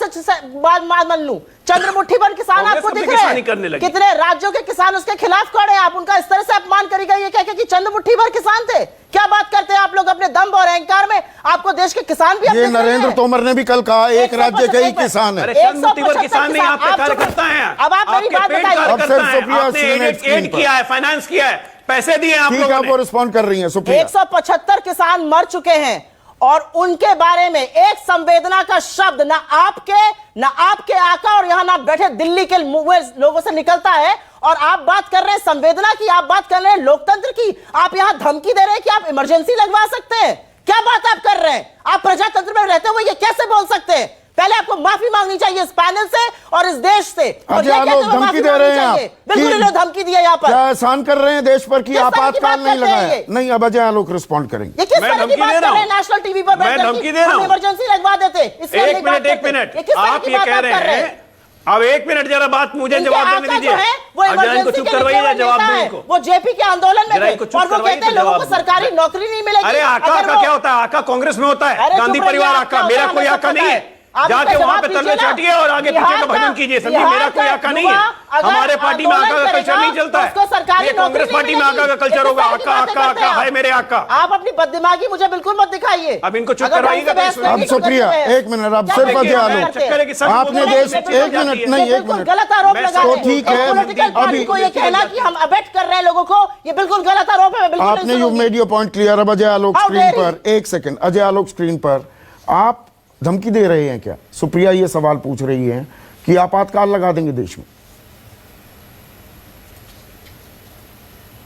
बात मान लूं। चंद्र मुट्ठी भर किसान कांग्रेस आपको कब से दिख रहे किसानी करने हैं? लगी? कितने राज्यों के किसान उसके खिलाफ खड़े हैं? आप उनका इस तरह से अपमान करेगा ये कह के कि चंद्र मुट्ठी भर किसान थे? क्या बात करते हैं आप लोग अपने दम और अहंकार में? आपको देश के किसान भी अब ये दिख रहे नरेंद्र हैं। तोमर ने भी कल कहा, एक राज्य के ही किसान है। अरे चंद मुट्ठी भर किसान नहीं, आप पे 175 कार्यकर्ता हैं। अब आप मेरी आपके बात पेट बताइए। अब कार्यकर्ता सिर्फ हैं। सुप्रिया आपने सीनेट स्क्रीन एड पर। किया है, फाइनेंस किया है, पैसे दिए हैं आप ठीक लोगों है, ने। वो रिस्पॉन्ड कर रही हैं सुप्रिया। 175 किसान मर चुके हैं और उनके बारे में एक संवेदना का शब्द ना आपके आका और यहां ना बैठे दिल्ली के लोगों से निकलता है। और आप बात कर रहे हैं संवेदना की, आप बात कर रहे हैं लोकतंत्र की। आप यहां धमकी दे रहे हैं कि आप इमरजेंसी लगवा सकते हैं। क्या बात आप कर रहे हैं? आप प्रजातंत्र में रहते हुए ये कैसे बोल सकते हैं? पहले आपको माफी मांगनी चाहिए इस पैनल से और इस देश से। और अजय ये आलोक, कहते हुए धमकी माफी दे रहे मांगनी हैं आप चाहिए। बिल्कुल कि- इन्होंने धमकी दी है यहाँ पर। क्या एहसान कर रहे हैं देश पर कि किस तरह की आपातकाल बात नहीं करते हैं लगाया? ये? नहीं, अब अजय आलोक रिस्पॉन्ड करेंगे। ये किस मैं तरह की धमकी बात दे कर रहा रहे हैं हूं। नेशनल टीवी पर मैं बैठकर धमकी कि दे रहा हम हूं। इमरजेंसी लगवा देते? इसलिए एक नहीं बात मिनट, एक करते। मिनट, ये किस तरह आप की ये बात कह आप रहे कर हैं। अब एक मिनट जरा बात मुझे इनके जवाब देने आका दीजिए। जो है, वो अब जरा इनको इमरजेंसी चुप के करवाइए, लिए जवाब नेता दें है। इनको। वो जेपी के आंदोलन में जरा थे इनको चुप और वो करवाइए कहते हैं तो लोगों को जवाब दें। सरकारी नौकरी नहीं मिलेगी। अरे आका अगर आका वो- क्या होता है? आका कांग्रेस में होता है, अरे गांधी चुप रहिए, परिवार आप क्या आका। होता मेरा है, कोई हमें आका सब नहीं पता है। है। आप जाके इसका वहां जवाब पे तलवे दीजिए ना। चाटिए और आगे पीछे बिहार का भजन कीजिए। समझिए, बिहार मेरा कोई का आका नहीं है। युवा अगर हमारे पार्टी में आका का आंदोलन कल्चर नहीं करेगा, चलता है। उसको सरकारी ये कांग्रेस नौकरी पार्टी में नहीं आका का मिलेगी। कल्चर होगा। इस तरह की आका बातें आका करते हैं आका आप। है मेरे आका। आप अपनी बददिमागी मुझे बिल्कुल मत दिखाइए। अब इनको चुप अगर ढंग करवाइएगा से बहस तो करेंगे अब तो सुप्रिया, करते हैं। एक मिनट, अब क्या सिर्फ देखिए, अजय आप आलोक। करते हैं? चक्कर है कि सब आपने बोल देश, रहे हैं, एक मिनट, ये नहीं, एक बिल्कुल मिनट। गलत आरोप मैं लगा तो रहे हैं। ठीक है, पॉलिटिकल पार्टी अभी- को ये कहना कि हम अबेट कर रहे हैं लोगों को, ये बिल्कुल गलत आरोप है। मैं बिल्कुल आपने नहीं यू सुनूंगी। Made your point clear. अब Ajay Alok How screen dare पर, एक सेकंड, अजय आलोक स्क्रीन पर। आप धमकी दे रहे हैं क्या? सुप्रिया ये सवाल पूछ रही है कि आपातकाल लगा देंगे देश में।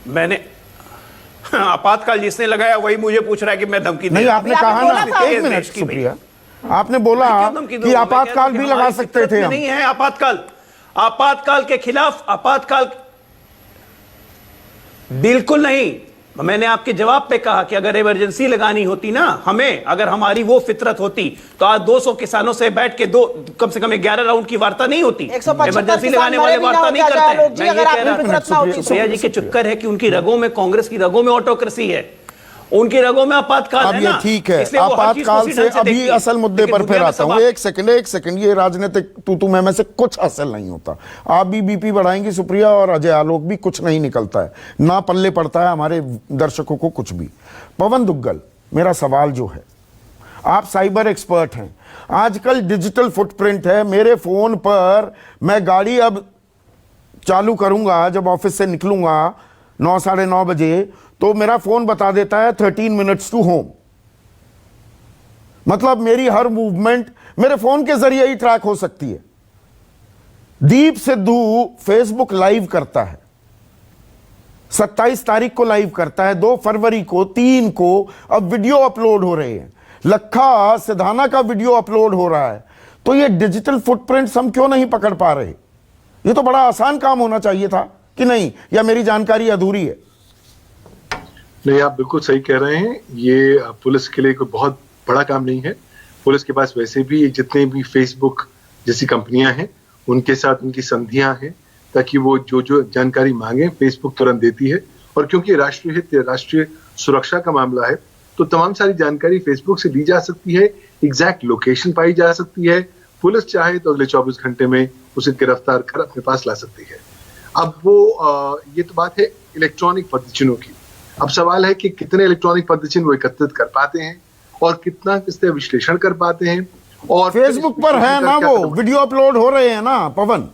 मैंने आपातकाल जिसने लगाया वही मुझे पूछ रहा है कि मैं धमकी नहीं, दे आपने आपने कहा बोला ना, था। एक मिनट सुप्रिया, आपने बोला मैं क्यों धमकी कि दूंगा? मैं कह रहा आपातकाल हूं भी कि लगा हमारी सकते फितरत थे में हम। नहीं है आपातकाल। आपातकाल के खिलाफ आपातकाल बिल्कुल नहीं। मैंने आपके जवाब पे कहा कि अगर इमरजेंसी लगानी होती ना हमें, अगर हमारी वो फितरत होती तो आज 200 किसानों से बैठ के कम से कम 11 राउंड की वार्ता नहीं होती। 175 इमरजेंसी किसान लगाने मरे वाले भी ना वार्ता नहीं होते करते आलोक जी, हैं। मैं अगर ये आप कह रहा फितरत ना होती तो। सुप्रिया जी के चक्कर है कि उनकी रगों में, कांग्रेस की रगों में ऑटोक्रेसी है उनकी रगों में आपातकाल अब है ये ना, ठीक है। इसलिए वो हर चीज को आपातकाल उसी से ढंग से अभी देखती है। असल मुद्दे लेकिन पर फिर दुनिया में आता हूं। सवाल- एक सेकंड, ये राजनीतिक तू में से कुछ हासिल नहीं होता। आप भी बीपी बढ़ाएंगी सुप्रिया, और अजय आलोक भी, कुछ नहीं निकलता है ना, पल्ले पड़ता है हमारे दर्शकों को कुछ भी। पवन दुग्गल, मेरा सवाल जो है, आप साइबर एक्सपर्ट हैं, आजकल डिजिटल फुटप्रिंट है मेरे फोन पर, मैं गाड़ी अब चालू करूंगा जब ऑफिस से निकलूंगा 9 साढ़े 9 बजे, तो मेरा फोन बता देता है 13 मिनट्स टू होम। मतलब मेरी हर मूवमेंट मेरे फोन के जरिए ही ट्रैक हो सकती है। दीप सिद्धू फेसबुक लाइव करता है, 27 तारीख को लाइव करता है, 2 फरवरी को, 3 को अब वीडियो अपलोड हो रहे हैं, लखा सिधाना का वीडियो अपलोड हो रहा है। तो ये डिजिटल फुटप्रिंट्स हम क्यों नहीं पकड़ पा रहे? ये तो बड़ा आसान काम होना चाहिए था कि नहीं, या मेरी जानकारी अधूरी है? नहीं, आप बिल्कुल सही कह रहे हैं। ये पुलिस के लिए कोई बहुत बड़ा काम नहीं है। पुलिस के पास वैसे भी जितने भी फेसबुक जैसी कंपनियां हैं उनके साथ उनकी संधियां हैं, ताकि वो जो जानकारी मांगे फेसबुक तुरंत देती है। और क्योंकि राष्ट्रीय हित, राष्ट्रीय सुरक्षा का मामला है, तो तमाम सारी जानकारी फेसबुक से ली जा सकती है, एग्जैक्ट लोकेशन पाई जा सकती है। पुलिस चाहे तो अगले 24 घंटे में उसे गिरफ्तार कर अपने पास ला सकती है। अब वो ये तो बात है इलेक्ट्रॉनिक पदचिन्हों की। अब सवाल है कि कितने इलेक्ट्रॉनिक पदचिन्ह वो एकत्रित कर पाते हैं और कितना किससे विश्लेषण कर पाते हैं। और फेसबुक पर है ना, वो वीडियो अपलोड हो रहे हैं ना पवन।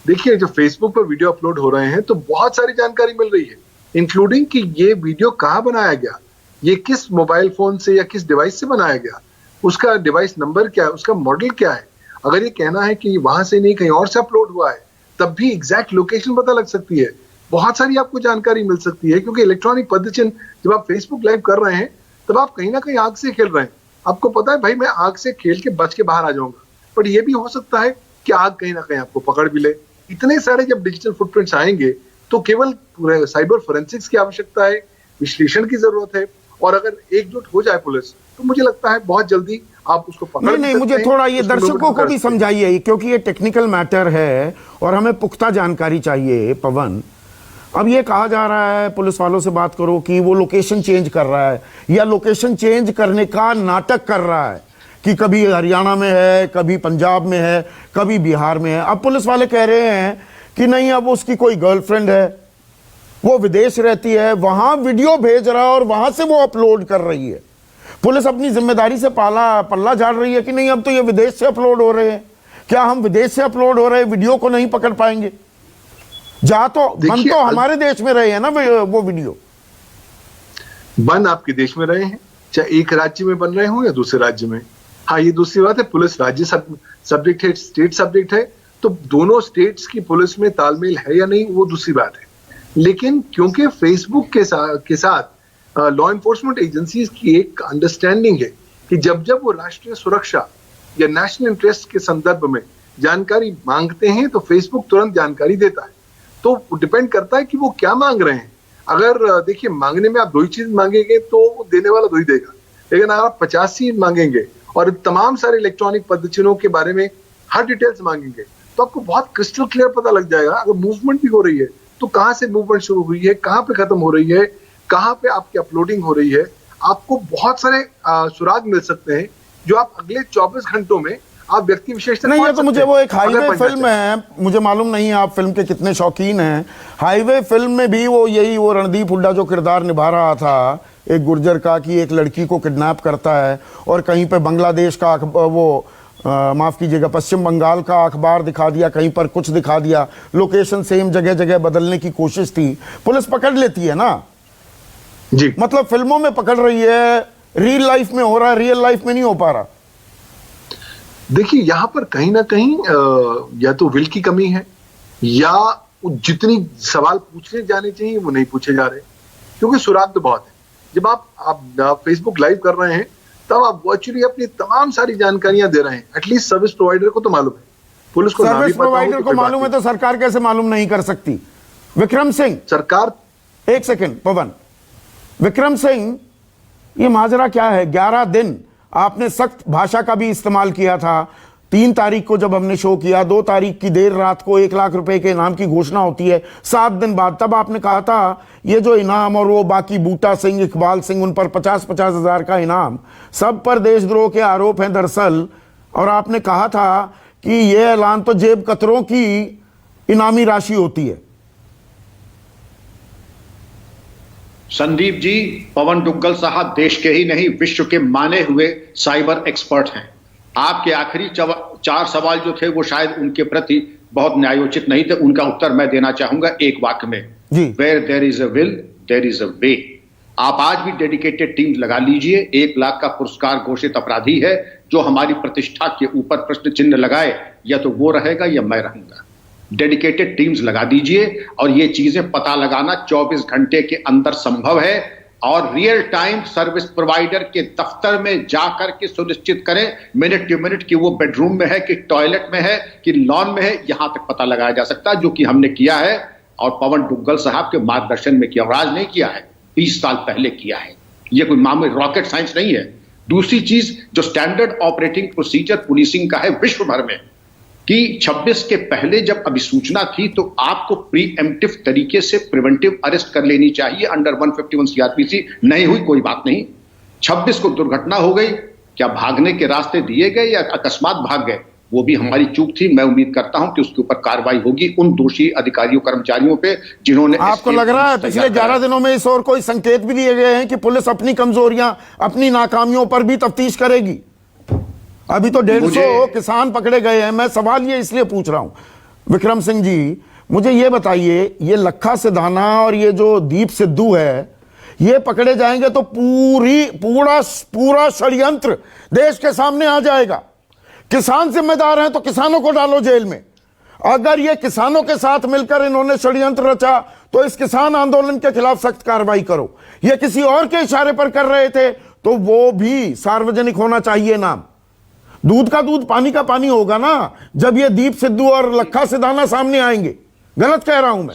देखिए, जो फेसबुक पर वीडियो अपलोड हो रहे हैं तो बहुत सारी जानकारी मिल रही है, इंक्लूडिंग कि ये वीडियो कहाँ बनाया गया, ये किस मोबाइल फोन से या किस डिवाइस से बनाया गया, उसका डिवाइस नंबर क्या है, उसका मॉडल क्या है। अगर ये कहना है कि वहां से नहीं कहीं और से अपलोड हुआ है, तब भी एग्जैक्ट लोकेशन पता लग सकती है। बहुत सारी आपको जानकारी मिल सकती है, क्योंकि इलेक्ट्रॉनिक पदचिन्ह जब आप फेसबुक लाइव कर रहे हैं तब आप कहीं ना कहीं आग से खेल रहे हैं। आपको पता है भाई, मैं आग से खेल के बच के बाहर आ जाऊंगा, बट ये भी हो सकता है कि आग कहीं ना कहीं आपको पकड़ भी ले। इतने सारे जब डिजिटल फुटप्रिंट्स आएंगे तो केवल साइबर फोरेंसिक्स की आवश्यकता है, विश्लेषण की जरूरत है। और अगर एकजुट हो जाए पुलिस तो मुझे लगता है बहुत जल्दी आप उसको पकड़ नहीं, मुझे थोड़ा ये दर्शकों को भी समझाइए, क्योंकि ये टेक्निकल मैटर है और हमें पुख्ता जानकारी चाहिए। पवन, अब ये कहा जा रहा है, पुलिस वालों से बात करो, कि वो लोकेशन चेंज कर रहा है या लोकेशन चेंज करने का नाटक कर रहा है, कि कभी हरियाणा में है, कभी पंजाब में है, कभी बिहार में है। अब पुलिस वाले कह रहे हैं कि नहीं, अब उसकी कोई गर्लफ्रेंड है, वो विदेश रहती है, वहां वीडियो भेज रहा है और वहां से वो अपलोड कर रही है। पुलिस अपनी जिम्मेदारी से पल्ला झाड़ रही है कि नहीं, अब तो ये विदेश से अपलोड हो रहे हैं, क्या हम विदेश से अपलोड हो रहे वीडियो को नहीं पकड़ पाएंगे? बन तो हमारे देश में रहे हैं ना वो वीडियो। बन आपके देश में रहे हैं, चाहे एक राज्य में बन रहे हो या दूसरे राज्य में। हाँ, ये दूसरी बात है, पुलिस राज्य सब्जेक्ट है, स्टेट सब्जेक्ट है, तो दोनों स्टेट्स की पुलिस में तालमेल है या नहीं वो दूसरी बात है। लेकिन क्योंकि फेसबुक के साथ लॉ एनफोर्समेंट एजेंसीज की एक अंडरस्टैंडिंग है कि जब जब वो राष्ट्रीय सुरक्षा या नेशनल इंटरेस्ट के संदर्भ में जानकारी मांगते हैं तो फेसबुक तुरंत जानकारी देता है। तो डिपेंड करता है कि वो क्या मांग रहे हैं। अगर देखिए, मांगने में आप 2 ही चीज मांगेंगे तो देने वाला 2 ही देगा, लेकिन अगर आप 50 चीज मांगेंगे और तमाम सारे इलेक्ट्रॉनिक पदचिन्हों के बारे में हर डिटेल्स मांगेंगे तो आपको बहुत क्रिस्टल क्लियर पता लग जाएगा। अगर मूवमेंट भी हो रही है तो कहां से मूवमेंट शुरू हुई है, कहां पे खत्म हो रही है, कहां पे आपकी अपलोडिंग हो रही है। आपको बहुत सारे सुराग मिल सकते हैं जो आप अगले 24 घंटों में आप व्यक्ति विशेष नहीं, ये तो मुझे वो एक हाईवे फिल्म है, मुझे मालूम नहीं है आप फिल्म के कितने शौकीन हैं। हाईवे फिल्म में भी वो रणदीप हुड्डा जो किरदार निभा रहा था एक गुर्जर का, कि एक लड़की को किडनैप करता है और कहीं पे बांग्लादेश का माफ कीजिएगा, पश्चिम बंगाल का अखबार दिखा दिया, कहीं पर कुछ दिखा दिया, लोकेशन सेम जगह जगह बदलने की कोशिश थी। पुलिस पकड़ लेती है ना जी, मतलब फिल्मों में पकड़ रही है, रियल लाइफ में हो रहा है, रियल लाइफ में नहीं हो पा रहा। देखिए, यहां पर कहीं ना कहीं या तो विल की कमी है या जितनी सवाल पूछने जाने चाहिए वो नहीं पूछे जा रहे, क्योंकि सुराग तो बहुत है। जब आप फेसबुक लाइव कर रहे हैं तब आप वर्चुअली अपनी तमाम सारी जानकारियां दे रहे हैं। एटलीस्ट सर्विस प्रोवाइडर को तो मालूम है, पुलिस को सर्विस प्रोवाइडर को मालूम है तो सरकार कैसे मालूम नहीं कर सकती? विक्रम सिंह, सरकार, एक सेकंड पवन, विक्रम सिंह, ये माजरा क्या है? 11 दिन आपने सख्त भाषा का भी इस्तेमाल किया था। 3 तारीख को जब हमने शो किया, 2 तारीख की देर रात को 1 लाख रुपए के इनाम की घोषणा होती है, 7 दिन बाद तब आपने कहा था ये जो इनाम और वो बाकी बूटा सिंह, इकबाल सिंह, उन पर 50-50 हजार का इनाम, सब पर देशद्रोह के आरोप हैं दरअसल। और आपने कहा था कि ये ऐलान तो जेब कतरों की इनामी राशि होती है। संदीप जी, पवन डुग्गल साहब देश के ही नहीं विश्व के माने हुए साइबर एक्सपर्ट हैं। आपके आखिरी 4 सवाल जो थे वो शायद उनके प्रति बहुत न्यायोचित नहीं थे। उनका उत्तर मैं देना चाहूंगा एक वाक्य में, where there is a will there is a way. आप आज भी डेडिकेटेड टीम लगा लीजिए। 1 लाख का पुरस्कार घोषित अपराधी है जो हमारी प्रतिष्ठा के ऊपर प्रश्न चिन्ह लगाए, या तो वो रहेगा या मैं रहूंगा। डेडिकेटेड टीम्स लगा दीजिए और ये चीजें पता लगाना 24 घंटे के अंदर संभव है। और रियल टाइम सर्विस प्रोवाइडर के दफ्तर में जाकर के सुनिश्चित करें मिनट टू मिनट कि वो बेडरूम में है कि टॉयलेट में है कि लॉन में है, यहां तक पता लगाया जा सकता है, जो कि हमने किया है और पवन डुग्गल साहब के मार्गदर्शन में किया। और आज नहीं किया है, 20 साल पहले किया है। ये कोई मामूली रॉकेट साइंस नहीं है। दूसरी चीज, जो स्टैंडर्ड ऑपरेटिंग प्रोसीजर पुलिसिंग का है विश्व भर में, कि 26 के पहले जब अभिसूचना थी तो आपको प्रीएम्प्टिव तरीके से प्रिवेंटिव अरेस्ट कर लेनी चाहिए अंडर 151 सीआरपीसी। नहीं हुई, कोई बात नहीं। 26 को दुर्घटना हो गई, क्या भागने के रास्ते दिए गए या अकस्मात भाग गए, वो भी हमारी चूक थी। मैं उम्मीद करता हूं कि उसके ऊपर कार्रवाई होगी उन दोषी अधिकारियों कर्मचारियों पे जिन्होंने। आपको लग रहा है पिछले 11 दिनों में इस ओर कोई संकेत भी दिए गए हैं कि पुलिस अपनी कमजोरियां, अपनी नाकामियों पर भी तफ्तीश करेगी? अभी तो 150 किसान पकड़े गए हैं। मैं सवाल ये इसलिए पूछ रहा हूं विक्रम सिंह जी, मुझे ये बताइए, ये लखा सिधाना और ये जो दीप सिद्धू है, ये पकड़े जाएंगे तो पूरा षड्यंत्र देश के सामने आ जाएगा। किसान जिम्मेदार हैं तो किसानों को डालो जेल में। अगर ये किसानों के साथ मिलकर इन्होंने षड्यंत्र रचा तो इस किसान आंदोलन के खिलाफ सख्त कार्रवाई करो। ये किसी और के इशारे पर कर रहे थे तो वो भी सार्वजनिक होना चाहिए नाम। दूध का दूध, पानी का पानी होगा ना जब ये दीप सिद्धू और लखा सिधाना सामने आएंगे। गलत कह रहा हूं मैं?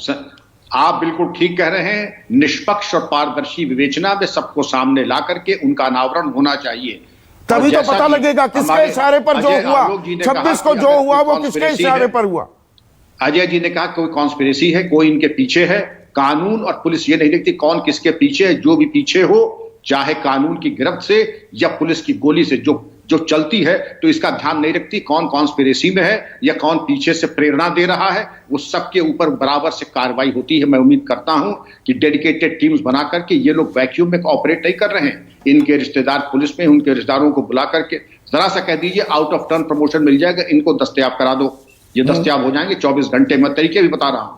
आप बिल्कुल ठीक कह रहे हैं। निष्पक्ष और पारदर्शी विवेचना में सबको सामने ला करके उनका अनावरण होना चाहिए, तभी तो पता लगेगा किसके इशारे पर जो हुआ। 26 को जो हुआ वो किसके इशारे पर हुआ। अजय जी ने कहा कोई कॉन्स्पिरेसी है, कोई इनके पीछे है। कानून और पुलिस ये नहीं देखती कौन किसके पीछे है। जो भी पीछे हो, चाहे कानून की गिरफ्त से या पुलिस की गोली से जो चलती है, तो इसका ध्यान नहीं रखती कौन कॉन्स्पिरेसी में है या कौन पीछे से प्रेरणा दे रहा है। वो सबके ऊपर बराबर से कार्रवाई होती है। मैं उम्मीद करता हूं कि डेडिकेटेड टीम्स बना करके ये लोग वैक्यूम में ऑपरेट नहीं कर रहे हैं। इनके रिश्तेदार पुलिस में, उनके रिश्तेदारों को बुला करके जरा सा कह दीजिए आउट ऑफ टर्न प्रमोशन मिल जाएगा, इनको दस्तयाब करा दो। ये दस्तयाब हो जाएंगे 24 घंटे में। तरीके भी बता रहा हूं।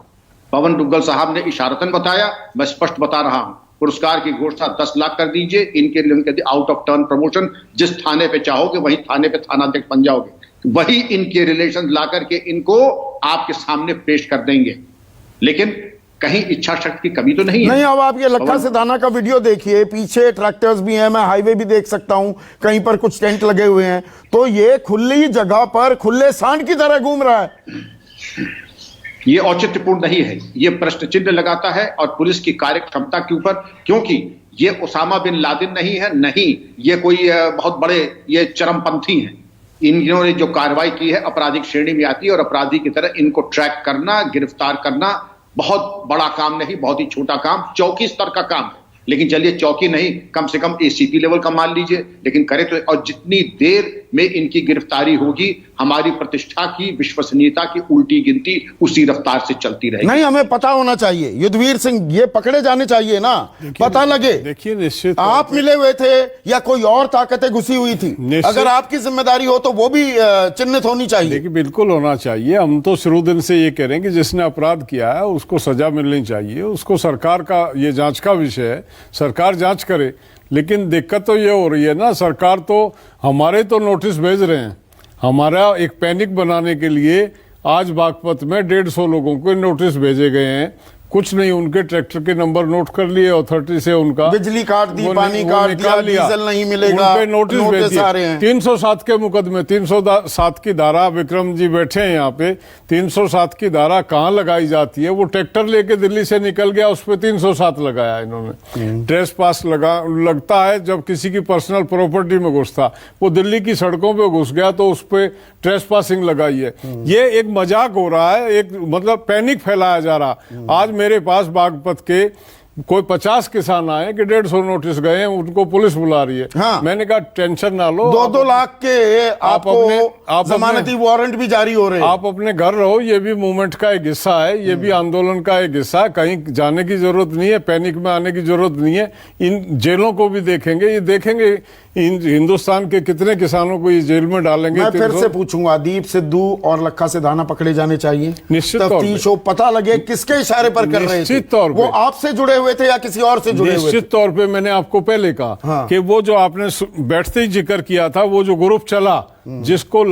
पवन डुग्गल साहब ने इशारतन बताया, मैं स्पष्ट बता रहा हूं। पुरस्कार की घोषणा 10 लाख कर दीजिए। इनके लिए आउट ऑफ टर्न प्रमोशन, जिस थाने पे चाहोगे वही थाने पे थानाध्यक्ष बन जाओगे, वही इनके रिलेशन ला करके इनको आपके सामने पेश कर देंगे। लेकिन कहीं इच्छा शक्ति की कमी तो नहीं है। नहीं, अब आप ये लखा सिधाना का वीडियो देखिए, पीछे ट्रैक्टर्स भी हैं, मैं हाईवे भी देख सकता हूं, कहीं पर कुछ टेंट लगे हुए हैं। तो ये खुली जगह पर खुले सांड की तरह घूम रहा है। ये औचित्यपूर्ण नहीं है। ये प्रश्न चिन्ह लगाता है और पुलिस की कार्य क्षमता के ऊपर, क्योंकि ये उसामा बिन लादेन नहीं है, नहीं ये कोई बहुत बड़े ये चरमपंथी हैं। इन्होंने जो कार्रवाई की है आपराधिक श्रेणी में आती है और अपराधी की तरह इनको ट्रैक करना, गिरफ्तार करना बहुत बड़ा काम नहीं, बहुत ही छोटा काम, चौकी स्तर का काम है। लेकिन चलिए चौकी नहीं, कम से कम एसीपी लेवल का मान लीजिए, लेकिन करे तो। और जितनी देर में इनकी गिरफ्तारी होगी, हमारी प्रतिष्ठा की, विश्वसनीयता की उल्टी गिनती उसी रफ्तार से चलती रहेगी। नहीं, हमें पता होना चाहिए युद्धवीर सिंह, ये पकड़े जाने चाहिए ना, पता लगे। देखिए, निश्चित आप मिले हुए थे या कोई और ताकतें घुसी हुई थी, अगर आपकी जिम्मेदारी हो तो वो भी चिन्हित होनी चाहिए। देखिए, बिल्कुल होना चाहिए। हम तो शुरू दिन से ये कह रहे हैं कि जिसने अपराध किया है उसको सजा मिलनी चाहिए। उसको सरकार का ये जांच का विषय है, सरकार जांच करे। लेकिन दिक्कत तो ये हो रही है ना, सरकार तो हमारे तो नोटिस भेज रहे हैं। हमारा एक पैनिक बनाने के लिए आज बागपत में 150 लोगों को नोटिस भेजे गए हैं। कुछ नहीं, उनके ट्रैक्टर के नंबर नोट कर लिए अथॉरिटी से, उनका बिजली काट दी, पानी काट दिया, डीजल नहीं मिलेगा, उन पे नोटिस आ रहे हैं। 307 के मुकदमे, 307 की धारा, विक्रम जी बैठे हैं यहाँ पे, 307 की धारा कहाँ लगाई जाती है? वो ट्रैक्टर लेके दिल्ली से निकल गया, उस पर 307 लगाया इन्होंने। ट्रेस पास लगता है जब किसी की पर्सनल प्रॉपर्टी में घुसता, वो दिल्ली की सड़कों पे घुस गया तो उस पर ट्रेस पासिंग लगाई है। ये एक मजाक हो रहा है, एक मतलब पैनिक फैलाया जा रहा। आज मेरे पास बागपत के कोई 50 किसान आए कि 150 नोटिस गए हैं, उनको पुलिस बुला रही है। हाँ। मैंने कहा टेंशन ना लो, 2-2 लाख के आपको जमानती वारंट भी जारी हो रहे हैं। आप अपने घर रहो, ये भी मूवमेंट का एक हिस्सा है, ये भी आंदोलन का एक हिस्सा है। कहीं जाने की जरूरत नहीं है, पैनिक में आने की जरूरत नहीं है। इन जेलों को भी देखेंगे, ये देखेंगे इन हिंदुस्तान के कितने किसानों को ये जेल में डालेंगे। मैं फिर से पूछूंगा, दीप सिद्धू और लक्खा सिधाना पकड़े जाने चाहिए? निश्चित तौर पे। तफ्तीश हो, पता लगे किसके इशारे पर कर रहे थे, निश्चित तौर पे। वो आपसे जुड़े हुए थे या किसी और से जुड़े हुए थे? निश्चित तौर पे मैंने आपको पहले कहा हाँ। कि वो जो आपने बैठते ही जिक्र किया था, वो जो ग्रुप चला जिसको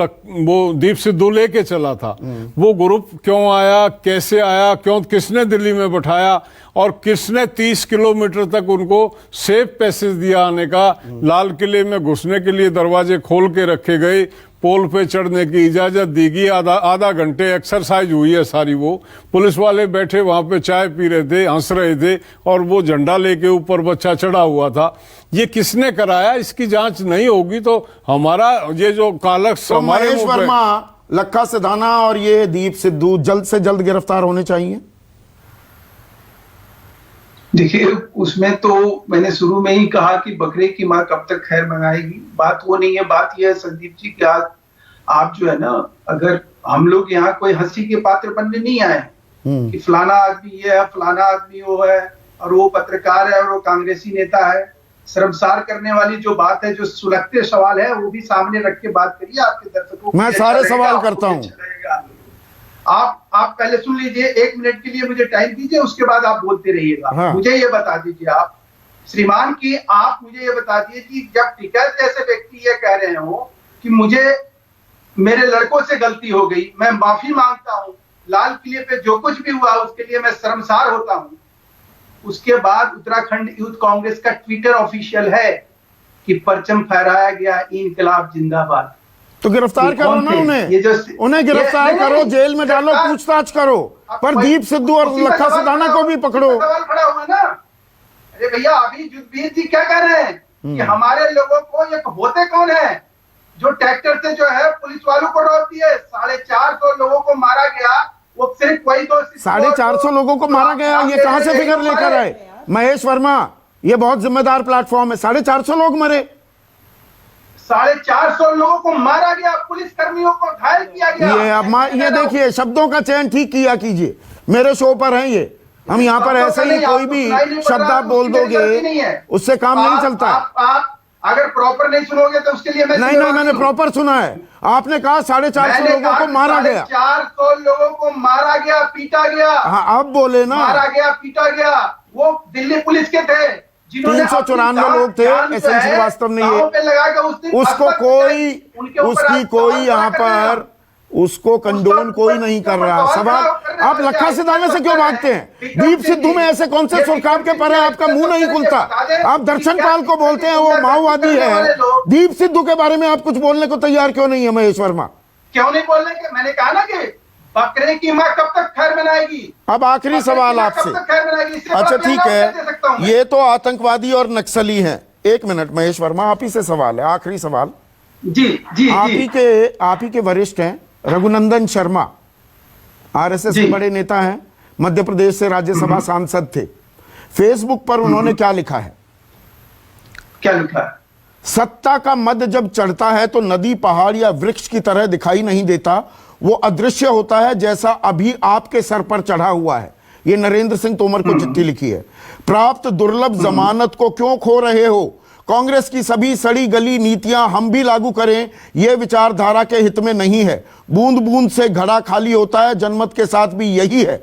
वो दीप सिद्धू लेके चला था, वो ग्रुप क्यों आया, कैसे आया, किसने दिल्ली में बैठाया और किसने 30 किलोमीटर तक उनको सेफ पैसेज दिया आने का, लाल किले में घुसने के लिए दरवाजे खोल के रखे गए, पोल पे चढ़ने की इजाजत दी गई, आधा घंटे एक्सरसाइज हुई है सारी। वो पुलिस वाले बैठे वहां पे चाय पी रहे थे, हंस रहे थे, और वो झंडा लेके ऊपर बच्चा चढ़ा हुआ था। ये किसने कराया, इसकी जांच नहीं होगी तो हमारा ये जो कालक्स तो हमारे महेश मुंह पे- वर्मा, लक्खा सिधाना और ये दीप सिद्धू जल्द से जल्द गिरफ्तार होने चाहिए। देखिए, उसमें तो मैंने शुरू में ही कहा कि बकरे की माँ कब तक खैर मनाएगी। बात वो नहीं है, बात यह है संदीप जी कि आज आप जो है ना, अगर हम लोग यहाँ कोई हंसी के पात्र बनने नहीं आए कि फलाना आदमी ये है, फलाना आदमी वो है, और वो पत्रकार है और वो कांग्रेसी नेता है। शर्मसार करने वाली जो बात है, जो सुलगते सवाल है, वो भी सामने रख के बात करिए। आपके दर्शकों को मैं भी सारे अच्छा सवाल लगेगा, करता आपको हूं। भी अच्छा लगेगा। आप पहले सुन लीजिए, 1 मिनट के लिए मुझे टाइम दीजिए, उसके बाद आप बोलते रहिएगा। हाँ। मुझे ये बता दीजिए आप श्रीमान की, आप मुझे ये बता दीजिए कि जब टिकैत जैसे व्यक्ति ये कह रहे हो कि मुझे मेरे लड़कों से गलती हो गई, मैं माफी मांगता हूं, लाल किले पे जो कुछ भी हुआ उसके लिए मैं शर्मसार होता हूं, उसके बाद उत्तराखंड यूथ कांग्रेस का ट्विटर ऑफिशियल है कि परचम फहराया गया, इंकलाब जिंदाबाद। तो गिरफ्तार करो ना उन्हें गिरफ्तार करो, जेल में डालो, पूछताछ करो, पर दीप सिद्धू और लक्खा सिधाना को भी पकड़ो। सवाल खड़ा हुआ ना, अरे भैया अभी जुगबीर जी क्या कह रहे हैं कि हमारे लोगों को ये होते कौन है जो ट्रैक्टर से जो है पुलिस वालों को रोक दिए, 450 लोगों को मारा गया, वो सिर्फ वही 450 लोगों को मारा गया, ये कहां से फिगर लेकर आए महेश वर्मा? ये बहुत जिम्मेदार प्लेटफॉर्म है। 450 लोग मरे, 450 लोगों को मारा गया, पुलिस कर्मियों को घायल किया गया। ये देखिए, शब्दों का चयन ठीक किया कीजिए, मेरे शो पर है ये। हम यहाँ पर ऐसे ही कोई भी शब्द आप बोल दोगे, उससे काम नहीं चलता। आप अगर प्रॉपर नहीं सुनोगे तो उसके लिए नहीं, मैंने प्रॉपर सुना है। आपने कहा 450 लोगों को मारा गया, 400 लोगों को मारा गया, पीटा गया। हाँ, अब बोले ना, मारा गया, पीटा गया। वो दिल्ली पुलिस के थे, 394 लोग थे। एसएन श्रीवास्तव ने उसको उसकी कोई यहाँ पर उसको कंडोन कोई नहीं कर रहा। सवाल, आप लक्खा सिधाना से क्यों भागते हैं? दीप सिद्धू में ऐसे कौन से सुरखाब के पर है आपका मुंह नहीं खुलता? आप दर्शन पाल को बोलते हैं वो माओवादी है, दीप सिद्धू के बारे में आप कुछ बोलने को तैयार क्यों नहीं है महेश वर्मा? क्यों नहीं बोलने के? मैंने कहा ना कि बकरे की माँ कब तक खैर मनाएगी। अब आखिरी सवाल आपसे। अच्छा ठीक है, ये तो आतंकवादी और नक्सली हैं। 1 मिनट महेश वर्मा, आप ही से सवाल है, आखिरी सवाल। जी आप ही के वरिष्ठ हैं रघुनंदन शर्मा, आरएसएस के बड़े नेता हैं, मध्य प्रदेश से राज्यसभा सांसद थे। फेसबुक पर उन्होंने क्या लिखा है? क्या लिखा है? सत्ता का मद जब चढ़ता है तो नदी, पहाड़ या वृक्ष की तरह दिखाई नहीं देता, वो अदृश्य होता है, जैसा अभी आपके सर पर चढ़ा हुआ है। ये नरेंद्र सिंह तोमर को चिट्ठी लिखी है। प्राप्त दुर्लभ जमानत को क्यों खो रहे हो? कांग्रेस की सभी सड़ी गली नीतियां हम भी लागू करें, यह विचारधारा के हित में नहीं है। बूंद बूंद से घड़ा खाली होता है, जनमत के साथ भी यही है।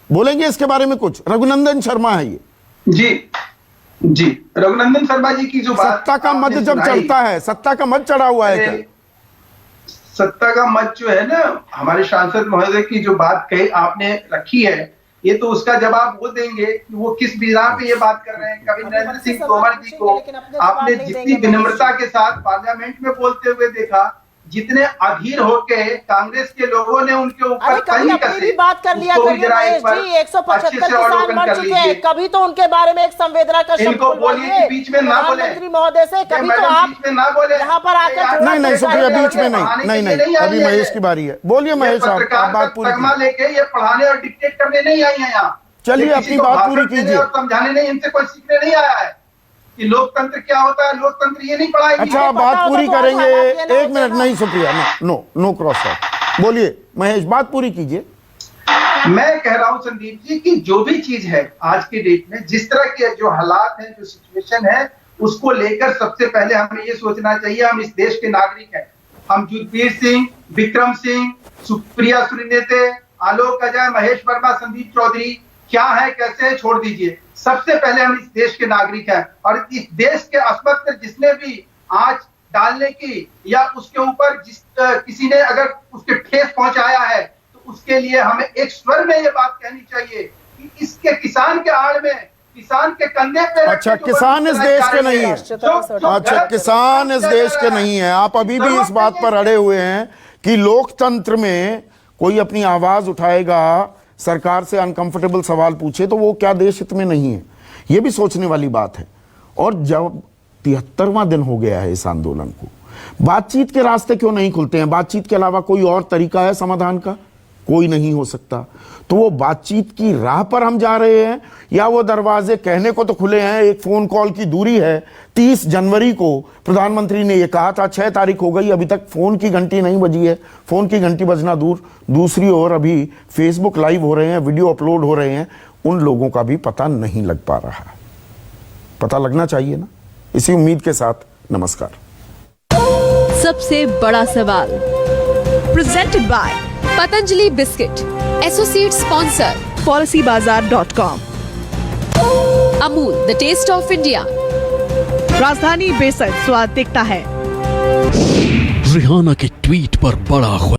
बोलेंगे इसके बारे में कुछ? रघुनंदन शर्मा है ये। जी रघुनंदन शर्मा जी की जो बात, सत्ता का मद जब चढ़ता है, सत्ता का मद चढ़ा हुआ है क्या? सत्ता का मद जो है ना, हमारे सांसद महोदय की जो बात कही आपने रखी है, ये तो उसका जवाब वो देंगे कि वो किस बिना पे ये बात कर रहे हैं। कभी नरेंद्र सिंह तोमर जी को आपने जितनी विनम्रता के साथ पार्लियामेंट में बोलते हुए देखा, जितने अधीर होके कांग्रेस के लोगों ने उनके ऊपर कभी अपनी भी बात कर लिया करिए महेश जी। 175 किसान मर चुके हैं, कभी तो उनके बारे में एक संवेदना का शब्द बोलिए, बीच में ना बोले मंत्री महोदय से। कभी तो आप यहाँ पर आकर नहीं सुप्रिया, बीच में नहीं, अभी महेश की बारी है, बोलिए महेश, आप बात पूरी लेके ये पढ़ाने और डिक्टेट करने नहीं आई है यहाँ। चलिए, अपनी बात पूरी कीजिए। और समझाने नहीं, इनसे कोई सीखने नहीं आया है कि लोकतंत्र क्या होता है, लोकतंत्र ये नहीं पढ़ाई। अच्छा, आप बात पूरी करेंगे, एक मिनट, नहीं सुप्रिया, नो क्रॉस टॉक, बोलिए महेश, बात पूरी कीजिए। मैं कह रहा हूं संदीप जी कि जो भी चीज है आज के डेट में, जिस तरह के जो हालात हैं, जो सिचुएशन है, उसको लेकर सबसे पहले हमें ये सोचना चाहिए, हम इस देश के नागरिक हैं। हम युद्धवीर सिंह, विक्रम सिंह, सुप्रिया सुरीनेते, आलोक अजय, महेश वर्मा, संदीप चौधरी क्या है, कैसे है, छोड़ दीजिए। सबसे पहले हम इस देश के नागरिक हैं, और इस देश के अस्मत पर जिसने भी आंच डालने की या उसके ऊपर जिस किसी ने अगर उसके ठेस पहुंचाया है, तो उसके लिए हमें एक स्वर में ये बात कहनी चाहिए कि इसके किसान के आड़ में, किसान के कंधे पे, अच्छा, किसान इस देश के नहीं है। अच्छा, किसान इस देश के नहीं है। आप अभी भी इस बात पर अड़े हुए हैं कि लोकतंत्र में कोई अपनी आवाज उठाएगा, सरकार से अनकंफर्टेबल सवाल पूछे, तो वो क्या देश हित में नहीं है? ये भी सोचने वाली बात है। और जब 73वां दिन हो गया है इस आंदोलन को, बातचीत के रास्ते क्यों नहीं खुलते हैं? बातचीत के अलावा कोई और तरीका है समाधान का? कोई नहीं हो सकता। तो वो बातचीत की राह पर हम जा रहे हैं, या वो दरवाजे कहने को तो खुले हैं, एक फोन कॉल की दूरी है। 30 जनवरी को प्रधानमंत्री ने ये कहा था, 6 तारीख हो गई, अभी तक फोन की घंटी नहीं बजी है। फोन की घंटी बजना दूर, दूसरी ओर अभी फेसबुक लाइव हो रहे हैं, वीडियो अपलोड हो रहे हैं, उन लोगों का भी पता नहीं लग पा रहा। पता लगना चाहिए ना। इसी उम्मीद के साथ नमस्कार। सबसे बड़ा सवाल presented by Patanjali biscuit, associate sponsor PolicyBazaar.com, Amul the taste of India, Rajdhani besan, स्वाद दिखता है। रिहाना के ट्वीट पर बड़ा